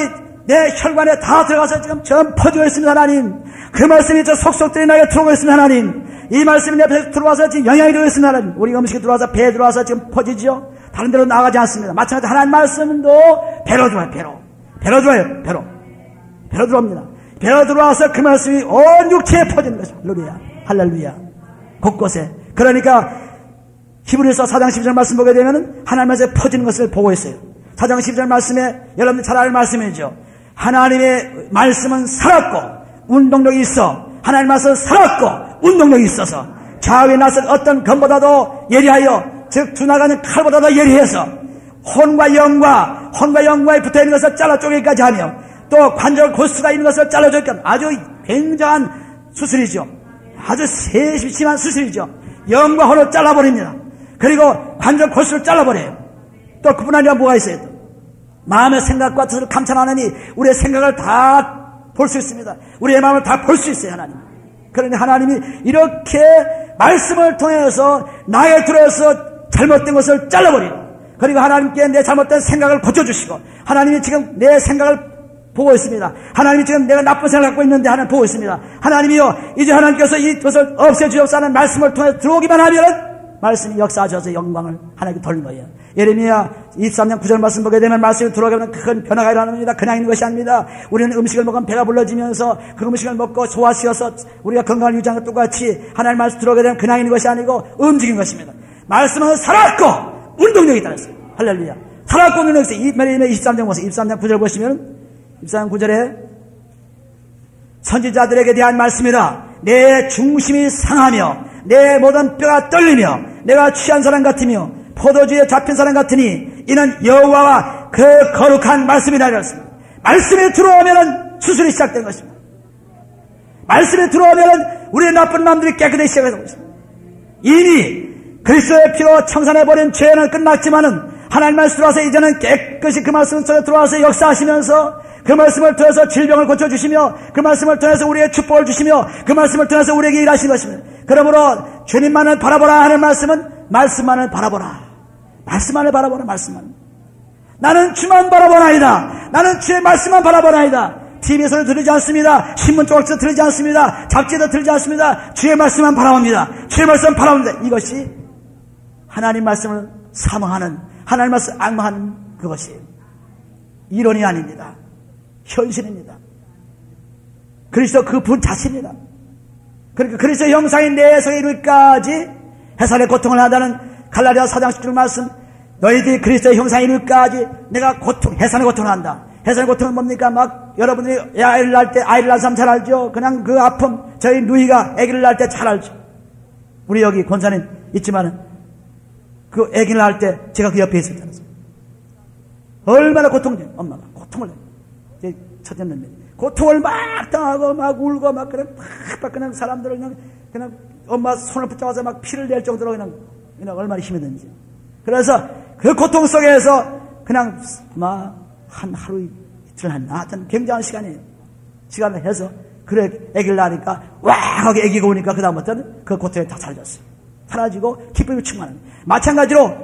Speaker 1: 내 혈관에 다 들어가서 지금 전 퍼지고 있습니다. 하나님. 그 말씀이 저 속속들이 나에게 들어오고 있습니다. 하나님. 이 말씀이 내 배에 들어와서 지금 영향이 되고 있습니다. 하나님. 우리 음식이 들어와서 배에 들어와서 지금 퍼지죠. 다른 데로 나가지 않습니다. 마찬가지로 하나님 말씀도 배로 들어와요. 배로 들어와요. 배로 들어옵니다. 배로 들어와서 그 말씀이 온 육체에 퍼지는 거죠. 할렐루야. 할렐루야. 곳곳에. 그러니까 히브리서 4장 12절 말씀 보게 되면 하나님 말씀에 퍼지는 것을 보고 있어요. 4장 12절 말씀에 여러분들 잘 아는 말씀이죠. 하나님의 말씀은 살았고 운동력이 있어. 하나님 말씀은 살았고 운동력이 있어서 좌우에 나선 어떤 검보다도 예리하여 즉 주나가는 칼보다도 예리해서 혼과 영과에 붙어있는 것을 잘라 쪼개기까지 하며 또 관절 골수가 있는 것을 잘라주니까 아주 굉장한 수술이죠. 아주 세심한 수술이죠. 영과 혼을 잘라버립니다. 그리고 관절 골수를 잘라버려요. 또 그뿐 아니라 뭐가 있어요? 마음의 생각과 뜻을 감찰하느니 우리의 생각을 다 볼 수 있습니다. 우리의 마음을 다 볼 수 있어요. 하나님. 그러니 하나님이 이렇게 말씀을 통해서 나에 들어서 잘못된 것을 잘라버리고, 그리고 하나님께 내 잘못된 생각을 고쳐주시고, 하나님이 지금 내 생각을 보고 있습니다. 하나님이 지금 내가 나쁜 생각을 갖고 있는데 하나님 보고 있습니다. 하나님이요, 이제 하나님께서 이것을 없애주옵사는 말씀을 통해 들어오기만 하면 말씀이 역사하셔서 영광을 하나님께 돌린 거예요. 예레미야 23장 9절 말씀 보게 되면 말씀이 들어오면 큰 변화가 일어납니다. 그냥 있는 것이 아닙니다. 우리는 음식을 먹으면 배가 불러지면서 그 음식을 먹고 소화시켜서 우리가 건강을 유지하는 것 똑같이 하나님 말씀 들어오게 되면 그냥 있는 것이 아니고 움직인 것입니다. 말씀은 살았고 운동력이 있다는 것입니다. 할렐루야. 살았고 운동력이 있어요. 예레미야 23장 보세요. 23장 9절 보시면 23장 9절에 선지자들에게 대한 말씀이다. 내 중심이 상하며 내 모든 뼈가 떨리며 내가 취한 사람 같으며 포도주에 잡힌 사람 같으니 이는 여호와와 그 거룩한 말씀이다. 이랬습니다. 말씀에 들어오면 수술이 시작된 것입니다. 말씀에 들어오면 우리의 나쁜 마음들이 깨끗하게 시작하는 것입니다. 이미 그리스도의 피로 청산해버린 죄는 끝났지만은 하나님 말씀 들어와서 이제는 깨끗이 그 말씀 속에 들어와서 역사하시면서 그 말씀을 통해서 질병을 고쳐주시며 그 말씀을 통해서 우리의 축복을 주시며 그 말씀을 통해서 우리에게 일하시는 것입니다. 그러므로 주님만을 바라보라 하는 말씀은 말씀만을 바라보라. 말씀만을 바라보라. 말씀만. 나는 주만 바라보나이다. 나는 주의 말씀만 바라보나이다. TV에서도 들리지 않습니다. 신문 조각에서 들리지 않습니다. 잡지에도 들리지 않습니다. 주의 말씀만 바라봅니다. 주의 말씀만 바라봅니다. 이것이 하나님 말씀을 사모하는, 하나님 말씀을 악마하는 그것이에요. 이론이 아닙니다. 현실입니다. 그리스도 그 분 자신이다. 그러니까 그리스도 형상이 내 속에 이룰까지 해산의 고통을 하다는 갈라디아 4장 10절 말씀, 너희들이 그리스도의 형상이 이룰까지 내가 해산의 고통을 한다. 해산의 고통은 뭡니까? 막 여러분들이 아이를 낳을 때, 아이를 낳은 사람 잘 알죠? 그냥 그 아픔, 저희 누이가 아기를 낳을 때 잘 알죠. 우리 여기 권사님 있지만은 그 아기를 낳을 때 제가 그 옆에 있었잖아요. 얼마나 고통돼. 엄마가 고통을 내. 제 첫째는 고통을 막 당하고 막 울고 막 그냥 사람들을 그냥 엄마 손을 붙잡아서 막 피를 낼 정도로 그냥 얼마나 힘이 드는지. 그래서 그 고통 속에서 그냥 막 한 하루 이틀 하여튼 굉장한 시간을 해서 그래 아기를 낳으니까 와 하게 아기가 오니까 그다음부터는 그 고통이 다 사라졌어요. 사라지고 기쁨이 충만한. 마찬가지로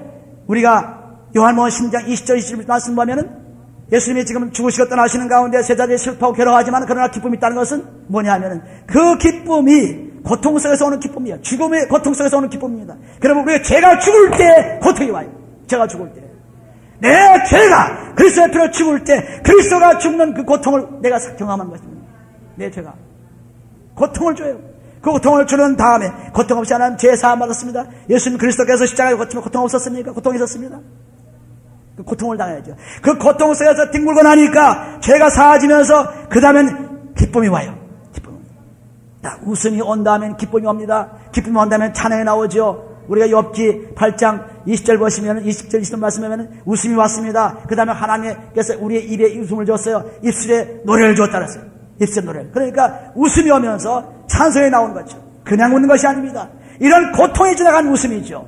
Speaker 1: 우리가 요한복음 10장 20절 21절 말씀 보면은 예수님이 지금 죽으시고 떠나시는 가운데 세자들이 슬퍼하고 괴로워하지만 그러나 기쁨이 있다는 것은 뭐냐 하면은 그 기쁨이 고통 속에서 오는 기쁨이에요. 죽음의 고통 속에서 오는 기쁨입니다. 그러면 우리가 죄가 죽을 때 고통이 와요. 죄가 죽을 때. 내 죄가 그리스도의 피로 죽을 때 그리스도가 죽는 그 고통을 내가 경험한 것입니다. 내 죄가 고통을 줘요. 그 고통을 주는 다음에 고통 없이 하나님 죄 사함 받았습니다. 예수님 그리스도께서 십자가에 고치면 고통 없었습니까? 고통이 있었습니다. 그 고통을 당해야죠. 그 고통 속에서 뒹굴고 나니까 죄가 사라지면서 그 다음엔 기쁨이 와요. 기쁨. 웃음이 온다면 기쁨이 옵니다. 기쁨이 온다면 찬양이 나오죠. 우리가 욥기 8장 20절 보시면 20절 20절 말씀하면 웃음이 왔습니다. 그 다음에 하나님께서 우리의 입에 웃음을 줬어요. 입술에 노래를 줬다 그랬어요. 입술에 노래를. 그러니까 웃음이 오면서 찬송이 나오는 거죠. 그냥 웃는 것이 아닙니다. 이런 고통이 지나간 웃음이죠.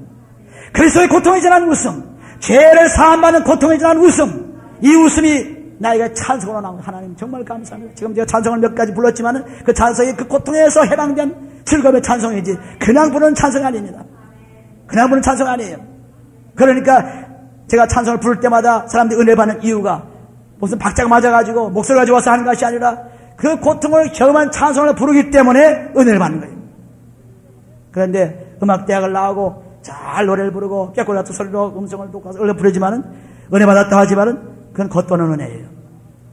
Speaker 1: 그리스도의 고통이 지나간 웃음, 죄를 사함받는 고통이 지나간 웃음, 이 웃음이 나에게 찬송으로 나옵니다. 하나님 정말 감사합니다. 지금 제가 찬송을 몇 가지 불렀지만은 그 찬송이 그 고통에서 해방된 즐거움의 찬송이지 그냥 부르는 찬송이 아닙니다. 그냥 부르는 찬송 아니에요. 그러니까 제가 찬송을 부를 때마다 사람들이 은혜 받는 이유가 무슨 박자가 맞아가지고 목소리가 좋아서 하는 것이 아니라 그 고통을 경험한 찬송을 부르기 때문에 은혜를 받는 거예요. 그런데 음악대학을 나오고 잘 노래를 부르고 깨꼬리 같은 소리로 음성을 높아서 얼른 부르지만은 은혜 받았다 하지만은 그건 겉도는 은혜예요.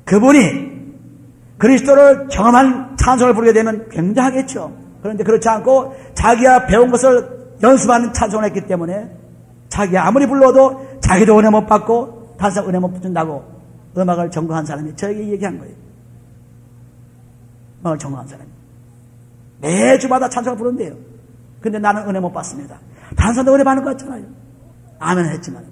Speaker 1: 그분이 그리스도를 경험한 찬송을 부르게 되면 굉장하겠죠. 그런데 그렇지 않고 자기가 배운 것을 연습하는 찬송을 했기 때문에 자기가 아무리 불러도 자기도 은혜 못 받고 다른 사람 은혜 못 받는다고 음악을 전공한 사람이 저에게 얘기한 거예요. 음악을 전공한 사람이 매주마다 찬송을 부른대요. 근데 나는 은혜 못 받습니다. 다른 사람도 은혜 받는 것 같잖아요. 아멘 했지만.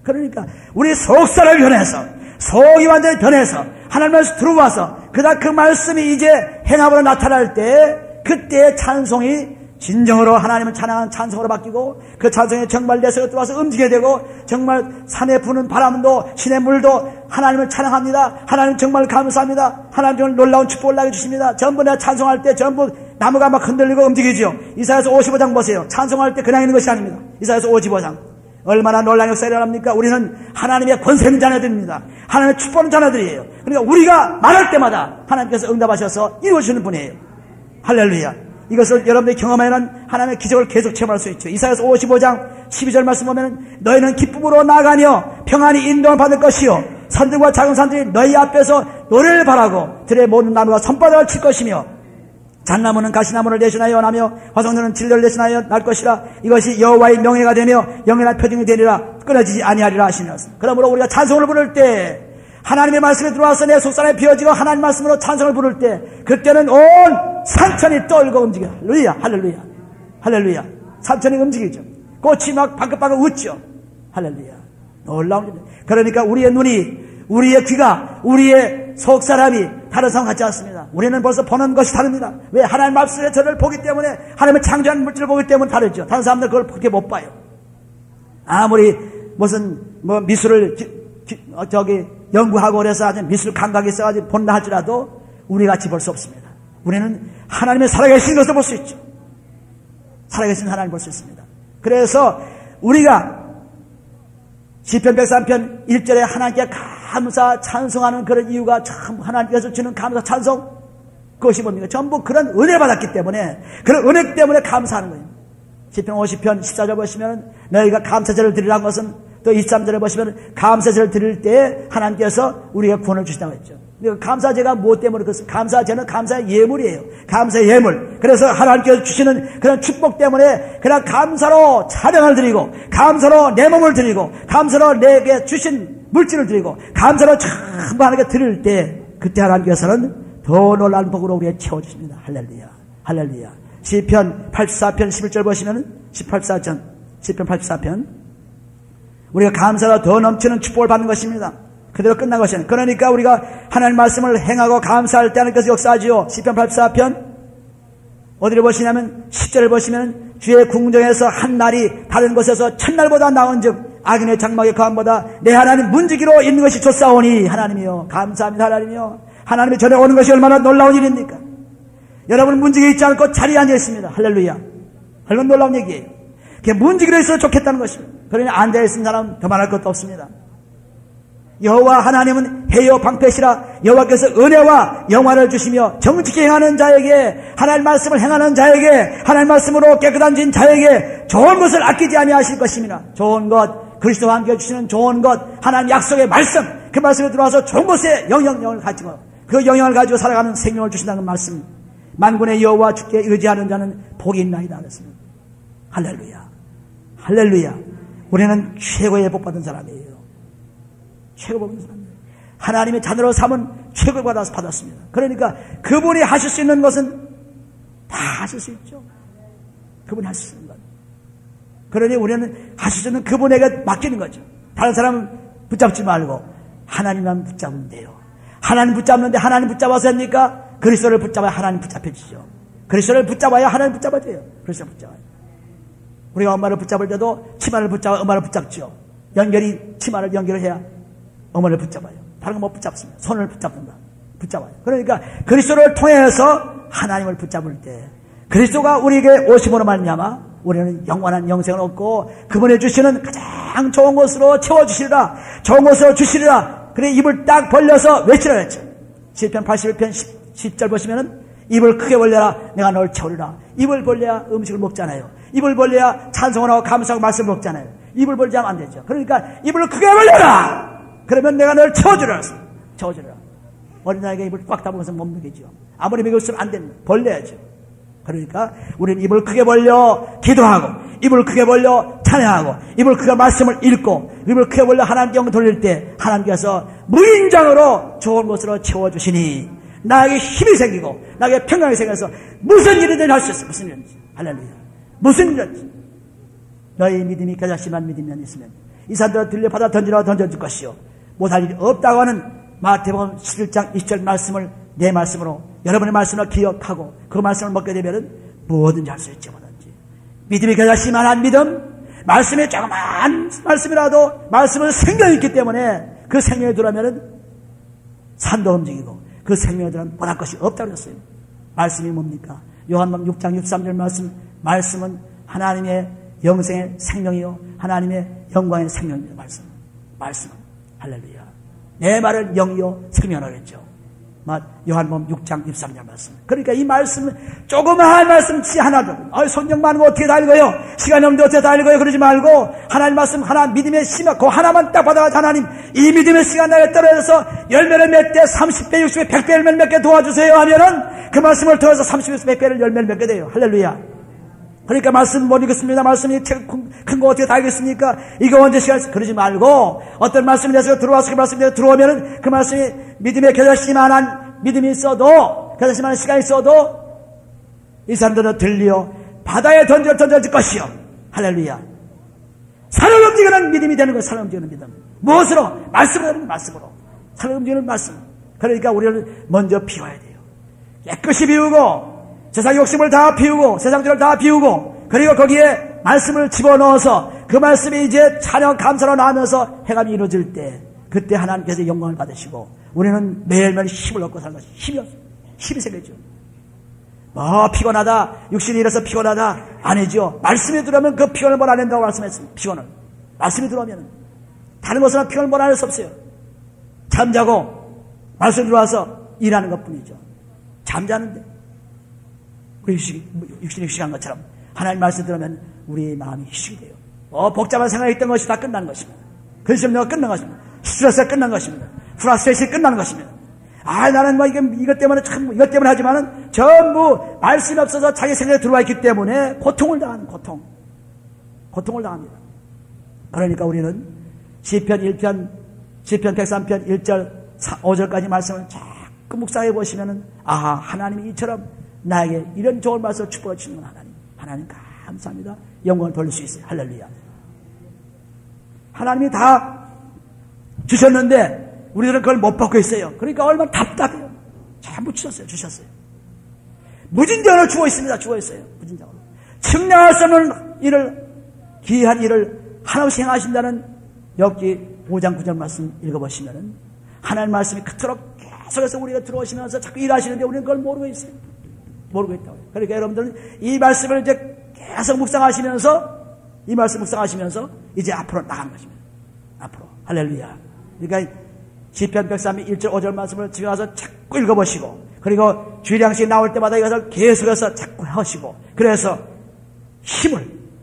Speaker 1: 그러니까 우리 속사를 변해서 속이 완전히 변해서 하나님께서 들어와서 그다음 그 말씀이 이제 행함으로 나타날 때 그때의 찬송이 진정으로 하나님을 찬양하는 찬송으로 바뀌고 그 찬송이 정말 내 속에 들어와서 움직이게 되고 정말 산에 부는 바람도 시내 물도 하나님을 찬양합니다. 하나님 정말 감사합니다. 하나님 정말 놀라운 축복을 나게 주십니다. 전부 내가 찬송할 때 전부 나무가 막 흔들리고 움직이죠. 이사야서 55장 보세요. 찬송할 때 그냥 있는 것이 아닙니다. 이사야서 55장. 얼마나 놀라운 역사가 일어납니까? 우리는 하나님의 권세 있는 자녀들입니다. 하나님의 축복하는 자녀들이에요. 그러니까 우리가 말할 때마다 하나님께서 응답하셔서 이루어주시는 분이에요. 할렐루야. 이것을 여러분들이 경험하면 하나님의 기적을 계속 체험할 수 있죠. 이사야서 55장 12절 말씀 보면 너희는 기쁨으로 나가며 평안히 인도를 받을 것이요 산들과 작은 산들이 너희 앞에서 노래를 바라고 들의 모든 나무가 손바닥을 칠 것이며 잣나무는 가시나무를 대신하여 나며 화성들은 진리를 대신하여 날 것이라. 이것이 여호와의 명예가 되며 영원한 표징이 되리라. 끊어지지 아니하리라 하시니라. 그러므로 우리가 찬송을 부를 때 하나님의 말씀에 들어와서 내 속사람이 비워지고 하나님 말씀으로 찬송을 부를 때 그때는 온 산천이 떨고 움직여. 할렐루야, 할렐루야, 할렐루야. 산천이 움직이죠. 꽃이 막 방긋방긋 웃죠. 할렐루야. 놀라운 일. 그러니까 우리의 눈이, 우리의 귀가, 우리의 속사람이 다른 사람 같지 않습니다. 우리는 벌써 보는 것이 다릅니다. 왜? 하나님 말씀에 저를 보기 때문에, 하나님의 창조한 물질을 보기 때문에 다르죠. 다른 사람들 그걸 그렇게 못 봐요. 아무리 무슨 미술을 연구하고 그래서 아주 미술 감각이 있어가지고 본다 할지라도 우리 같이 볼 수 없습니다. 우리는 하나님의 살아계신 것을 볼 수 있죠. 살아계신 하나님을 볼 수 있습니다. 그래서 우리가 시편 103편 1절에 하나님께 감사 찬송하는 그런 이유가 참 하나님께서 주는 감사 찬송, 그것이 뭡니까? 전부 그런 은혜 받았기 때문에, 그런 은혜 때문에 감사하는 거예요. 시편 50편 14절 보시면 너희가 감사제를 드리라는 것은, 또 23절에 보시면 감사제를 드릴 때 하나님께서 우리에게 구원을 주시다고 했죠. 감사제가 무엇 때문에 그렇습니까? 감사제는 감사의 예물이에요. 감사의 예물. 그래서 하나님께서 주시는 그런 축복 때문에 그냥 감사로 찬양을 드리고, 감사로 내 몸을 드리고, 감사로 내게 주신 물질을 드리고, 감사로 전부 하나님께 드릴 때, 그때 하나님께서는 더 놀라운 복으로 우리에 채워주십니다. 할렐루야, 할렐루야. 시편 84편 11절 보시면 18편 시편 84편 우리가 감사로 더 넘치는 축복을 받는 것입니다. 그대로 끝난 것이에요. 그러니까 우리가 하나님 말씀을 행하고 감사할 때 하나님께서 역사하지요. 시편 84편 어디를 보시냐면 10절을 보시면 주의 궁정에서 한 날이 다른 곳에서 첫날보다 나은즉 악인의 장막의 거함보다 내 하나님 문지기로 있는 것이 좋사오니. 하나님이요, 감사합니다. 하나님이요, 하나님이 전에 오는 것이 얼마나 놀라운 일입니까? 여러분 문지기에 있지 않고 자리에 앉아 있습니다. 할렐루야. 얼마나 놀라운 얘기예요. 그게 문지기로 있어도 좋겠다는 것입니다. 그러니 앉아 있는 사람은 더 말할 것도 없습니다. 여호와 하나님은 해요 방패시라. 여호와께서 은혜와 영화를 주시며 정직히 행하는 자에게, 하나님 말씀을 행하는 자에게, 하나님 말씀으로 깨끗한 진 자에게 좋은 것을 아끼지 아니하실 것입니다. 좋은 것, 그리스도와 함께 주시는 좋은 것, 하나님 약속의 말씀, 그 말씀에 들어와서 좋은 것에 영향력을 가지고 그 영향을 가지고 살아가는 생명을 주신다는 말씀. 만군의 여호와 주께 의지하는 자는 복이 있나이다 그랬습니다. 할렐루야, 할렐루야. 우리는 최고의 복받은 사람이에요. 최고 복받은 사람이에요. 하나님의 자녀로 삼은 최고를 받았습니다. 그러니까 그분이 하실 수 있는 것은 다 하실 수 있죠. 그분이 하실 수 있는 것. 그러니 우리는 하실 수 있는 그분에게 맡기는 거죠. 다른 사람은 붙잡지 말고 하나님만 붙잡으면 돼요. 하나님 붙잡는데 하나님 붙잡아서 합니까? 그리스도를 붙잡아야 하나님 붙잡혀지죠. 그리스도를 붙잡아야 하나님 붙잡아야 돼요. 그리스도를 붙잡아야. 우리가 엄마를 붙잡을 때도 치마를 붙잡아 엄마를 붙잡죠. 연결이 치마를 연결을 해야 어머니를 붙잡아요. 다른 거 못 붙잡습니다. 손을 붙잡는다. 붙잡아요. 그러니까 그리스도를 통해서 하나님을 붙잡을 때 그리스도가 우리에게 오심으로 말미암아 우리는 영원한 영생을 얻고 그분이 주시는 가장 좋은 것으로 채워주시리라. 좋은 것으로 주시리라. 그래 입을 딱 벌려서 외치라 했죠. 시편 81편 10절 보시면은 입을 크게 벌려라. 내가 널 채우리라. 입을 벌려야 음식을 먹잖아요. 입을 벌려야 찬송을 하고 감사하고 말씀을 먹잖아요. 입을 벌지 않으면 안 되죠. 그러니까 입을 크게 벌려라. 그러면 내가 널 채워주리라. 채워주리라. 어린아이가 입을 꽉 다물어서 못 먹이죠. 아무리 먹였으면 안 됩니다. 벌려야죠. 그러니까 우리는 입을 크게 벌려 기도하고, 입을 크게 벌려 찬양하고, 입을 크게 말씀을 읽고, 입을 크게 벌려 하나님께 영을 돌릴 때 하나님께서 무인장으로 좋은 것으로 채워주시니 나에게 힘이 생기고 나에게 평강이 생겨서 무슨 일이든 할 수 있어. 무슨 일이든지. 할렐루야. 무슨 일이든지. 너희 믿음이 겨자씨만 믿으면 있으면 이 산들을 들려 바다 던지라 던져줄 것이요 못할 일이 없다고 하는 마태복음 11장 20절 말씀을 내 말씀으로 여러분의 말씀을 기억하고 그 말씀을 먹게 되면 뭐든지 할 수 있지. 뭐든지. 믿음이 겨자씨만한 믿음, 말씀에 조그만 말씀이라도 말씀은 생명이 있기 때문에 그 생명에 들어가면 산도 움직이고 그 생명에 들어가면 못할 것이 없다고 그랬어요. 말씀이 뭡니까? 요한복음 6장 63절 말씀은 하나님의 영생의 생명이요 하나님의 영광의 생명입니다. 말씀은 할렐루야. 내 말은 영이요 생명이라겠죠. 요한복음 6장 63절 말씀. 그러니까 이 말씀, 조그마한 말씀치 하나도, 성경 많은 거 어떻게 다 읽어요? 시간이 없는데 어떻게 다 읽어요? 그러지 말고, 하나님 말씀 하나, 믿음의 심화, 그 하나만 딱 받아가지고 하나님, 이 믿음의 시간 나에 떨어져서 열매를 맺되 30배, 60배, 100배 열매를 맺게 도와주세요 하면은, 그 말씀을 통해서 30배, 100배를 열매를 맺게 돼요. 할렐루야. 그러니까 말씀 못 읽겠습니다. 말씀이 큰 거 어떻게 다 알겠습니까? 이거 언제 시간, 그러지 말고, 어떤 말씀이 내서 들어와서 그 말씀이 들어오면은 그 말씀이 믿음의 겨자씨만한 믿음이 있어도, 겨자씨만한 시간이 있어도, 이 사람들은 들려 바다에 던져질 것이요. 할렐루야. 산을 움직이는 믿음이 되는 거예요. 산을 움직이는 믿음. 무엇으로? 말씀으로 되는 말씀으로. 산을 움직이는 말씀. 그러니까 우리는 먼저 비워야 돼요. 깨끗이 비우고, 세상 욕심을 다 비우고 세상들을 다 비우고 그리고 거기에 말씀을 집어넣어서 그 말씀이 이제 찬양 감사로 나오면서 해감이 이루어질 때 그때 하나님께서 영광을 받으시고 우리는 매일매일 힘을 얻고 사는 것이 힘이 생겼죠. 피곤하다 육신이 이래서 피곤하다 아니죠. 말씀이 들어오면 그 피곤을 몰아낸다고 말씀했습니다. 피곤을 말씀이 들어오면 다른 것은 피곤을 몰아낼 수 없어요. 잠자고 말씀이 들어와서 일하는 것뿐이죠. 잠자는데 우리 육신이 휴식한 것처럼 하나님 말씀 들으면 우리 마음이 휴식이 돼요. 복잡한 생각이 있던 것이 다 끝난 것입니다. 근심료가 끝난 것입니다. 스트레스가 끝난 것입니다. 프라스트레이션이 끝난 것입니다. 나는 이것 때문에 이것 때문에 하지만은 전부 말씀이 없어서 자기 생각에 들어와 있기 때문에 고통을 당합니다. 고통을 당합니다. 그러니까 우리는 시편 103편 1절 5절까지 말씀을 자꾸 묵상해 보시면은 하나님이 이처럼 나에게 이런 좋은 말씀을 축복해 주시는 하나님 감사합니다. 영광을 돌릴 수 있어요. 할렐루야. 하나님이 다 주셨는데 우리들은 그걸 못 받고 있어요. 그러니까 얼마나 답답해요. 전부 주셨어요. 무진장으로 주고 있습니다. 주고 있어요. 무진장으로. 측량할 수 없는 일을 귀한 일을 하나없이 행하신다는 욥기 5장 9절 말씀 읽어보시면은 하나님 말씀이 그토록 계속해서 우리가 들어오시면서 자꾸 일하시는데 우리는 그걸 모르고 있어요. 모르고 있다고요. 그러니까 여러분들은 이 말씀을 이제 계속 묵상하시면서 이 말씀 묵상하시면서 이제 앞으로 나간 것입니다. 앞으로. 할렐루야. 그러니까 시편 103편 1절 5절 말씀을 집에 가서 자꾸 읽어보시고 그리고 주일양식 나올 때마다 이것을 계속해서 자꾸 하시고 그래서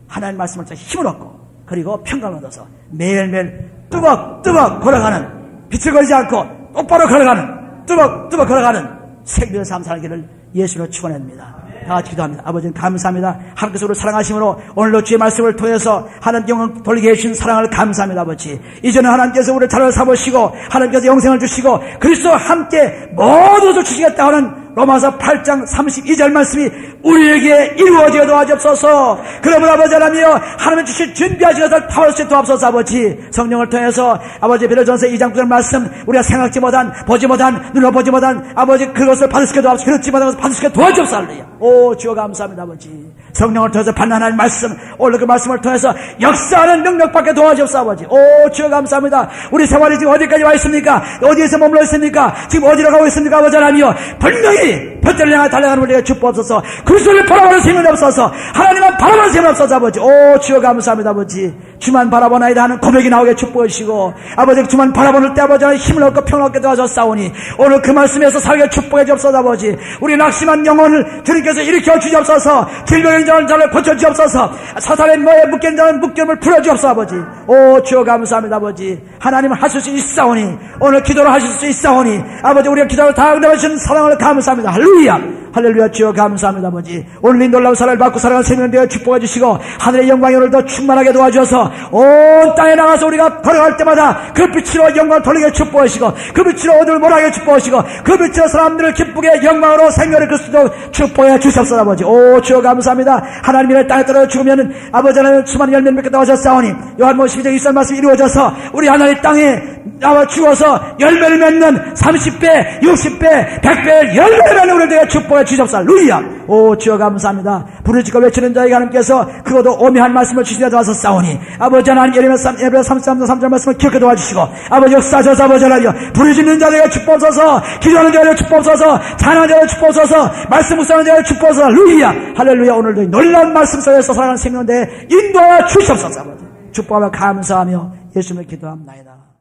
Speaker 1: 하나님 말씀을 통해 힘을 얻고 그리고 평강을 얻어서 매일매일 뚜벅뚜벅 걸어가는 빛을 걸지 않고 똑바로 걸어가는 뚜벅뚜벅 걸어가는 생명의 삶 살기를 예수로 축원합니다. 다 같이 기도합니다. 아버지는 감사합니다. 하나님께서 우리를 사랑하심으로 오늘도 주의 말씀을 통해서 하나님 영광 돌리게 해주신 사랑을 감사합니다. 아버지 이제는 하나님께서 우리를 자녀를 삼으시고 하나님께서 영생을 주시고 그리스도와 함께 모두를 주시겠다 하는 로마서 8장 32절 말씀이 우리에게 이루어지게 도와주옵소서. 그러므로 아버지 하나님이여 하나님 주신 준비하신 것을 타올수 도옵소서. 아버지 성령을 통해서 아버지 베드로전서 2장 9절 말씀 우리가 생각지 못한 보지 못한 눈으로 보지 못한 아버지 그것을 받을 수 있게 도와주옵소서. 그렇지 못한 것을 받을 수 있게 도와주옵소서. 오 주여 감사합니다. 아버지 성령을 통해서 받는 하나님 말씀 오늘 그 말씀을 통해서 역사하는 능력받게 도와주옵소서. 아버지 오 주여 감사합니다. 우리 생활이 지금 어디까지 와 있습니까? 어디에서 머물러 있습니까? 지금 어디로 가고 있습니까? 아버지 하나님이여 분명히 볕을 향해 달려가는 우리에게 축복하소서. 그리스도를 바라보는 생명이 없어서 하나님만 바라보는 생명이 없어서 아버지 오 주여 감사합니다. 아버지 주만 바라보나이다 하는 고백이 나오게 축복해 주시고 아버지 주만 바라보는 때 아버지 하나님 힘을 얻고 평을 얻게 도와주사오니 오늘 그 말씀에서 살게 축복해 주옵소서. 아버지 우리 낙심한 영혼을 주님께서 일으켜 주옵소서. 질병의 자를 고쳐 주옵소서. 사탄의 뭐에 묶인 자는 묶임을 풀어 주옵소서. 아버지 오 주여 감사합니다. 아버지 하나님은 하실 수 있사오니 오늘 기도를 하실 수 있사오니 아버지 우리의 기도를 다 응답하시는 사랑을 감사합니다. 할렐루야. 할렐루야 주여 감사합니다. 아버지 오늘 이 놀라운 사랑을 받고 살아가는 생명 되어 축복해 주시고 하늘의 영광이 오늘도 충만하게 도와주셔서 온 땅에 나가서 우리가 걸어갈 때마다 그 빛으로 영광을 돌리게 축복하시고 그 빛으로 어둠을 몰아게 축복하시고 그 빛으로 사람들을 기쁘게 영광으로 생명을 그리스도로 축복해 주시옵소서. 아버지 오 주여 감사합니다. 하나님의 땅에 떨어져 죽으면은 아버지 하나님 수많은 열매를 맺게 도와주셨사오니 요한복음 12장 1절 말씀이 이루어져서 우리 하나님 땅에 나와 죽어서 열매를 맺는 30배, 60배, 100배 열매를 맺는 우리 되게 축복해 주시옵소서. 할렐루야. 오 주여 감사합니다. 부르짖고 외치는 자에게 하나님께서 그것도 오묘한 말씀을 주시려 도와서 싸우니 아버지 하나님 예레미야 33장 3절 말씀을 기억해 도와주시고 아버지 역사하셔서 아버지 하나님 부르짖는 자에게 축복하소서, 기도하는 자에게 축복하소서, 찬양하는 자에게 축복하소서, 말씀 묵상하는 자에게 축복하소서. 할렐루야. 할렐루야. 오늘도 놀라운 말씀 속에서 살아가는 생명대에 인도하여 주시옵소서. 아버지 축복하며 감사하며 예수님을 기도합니다.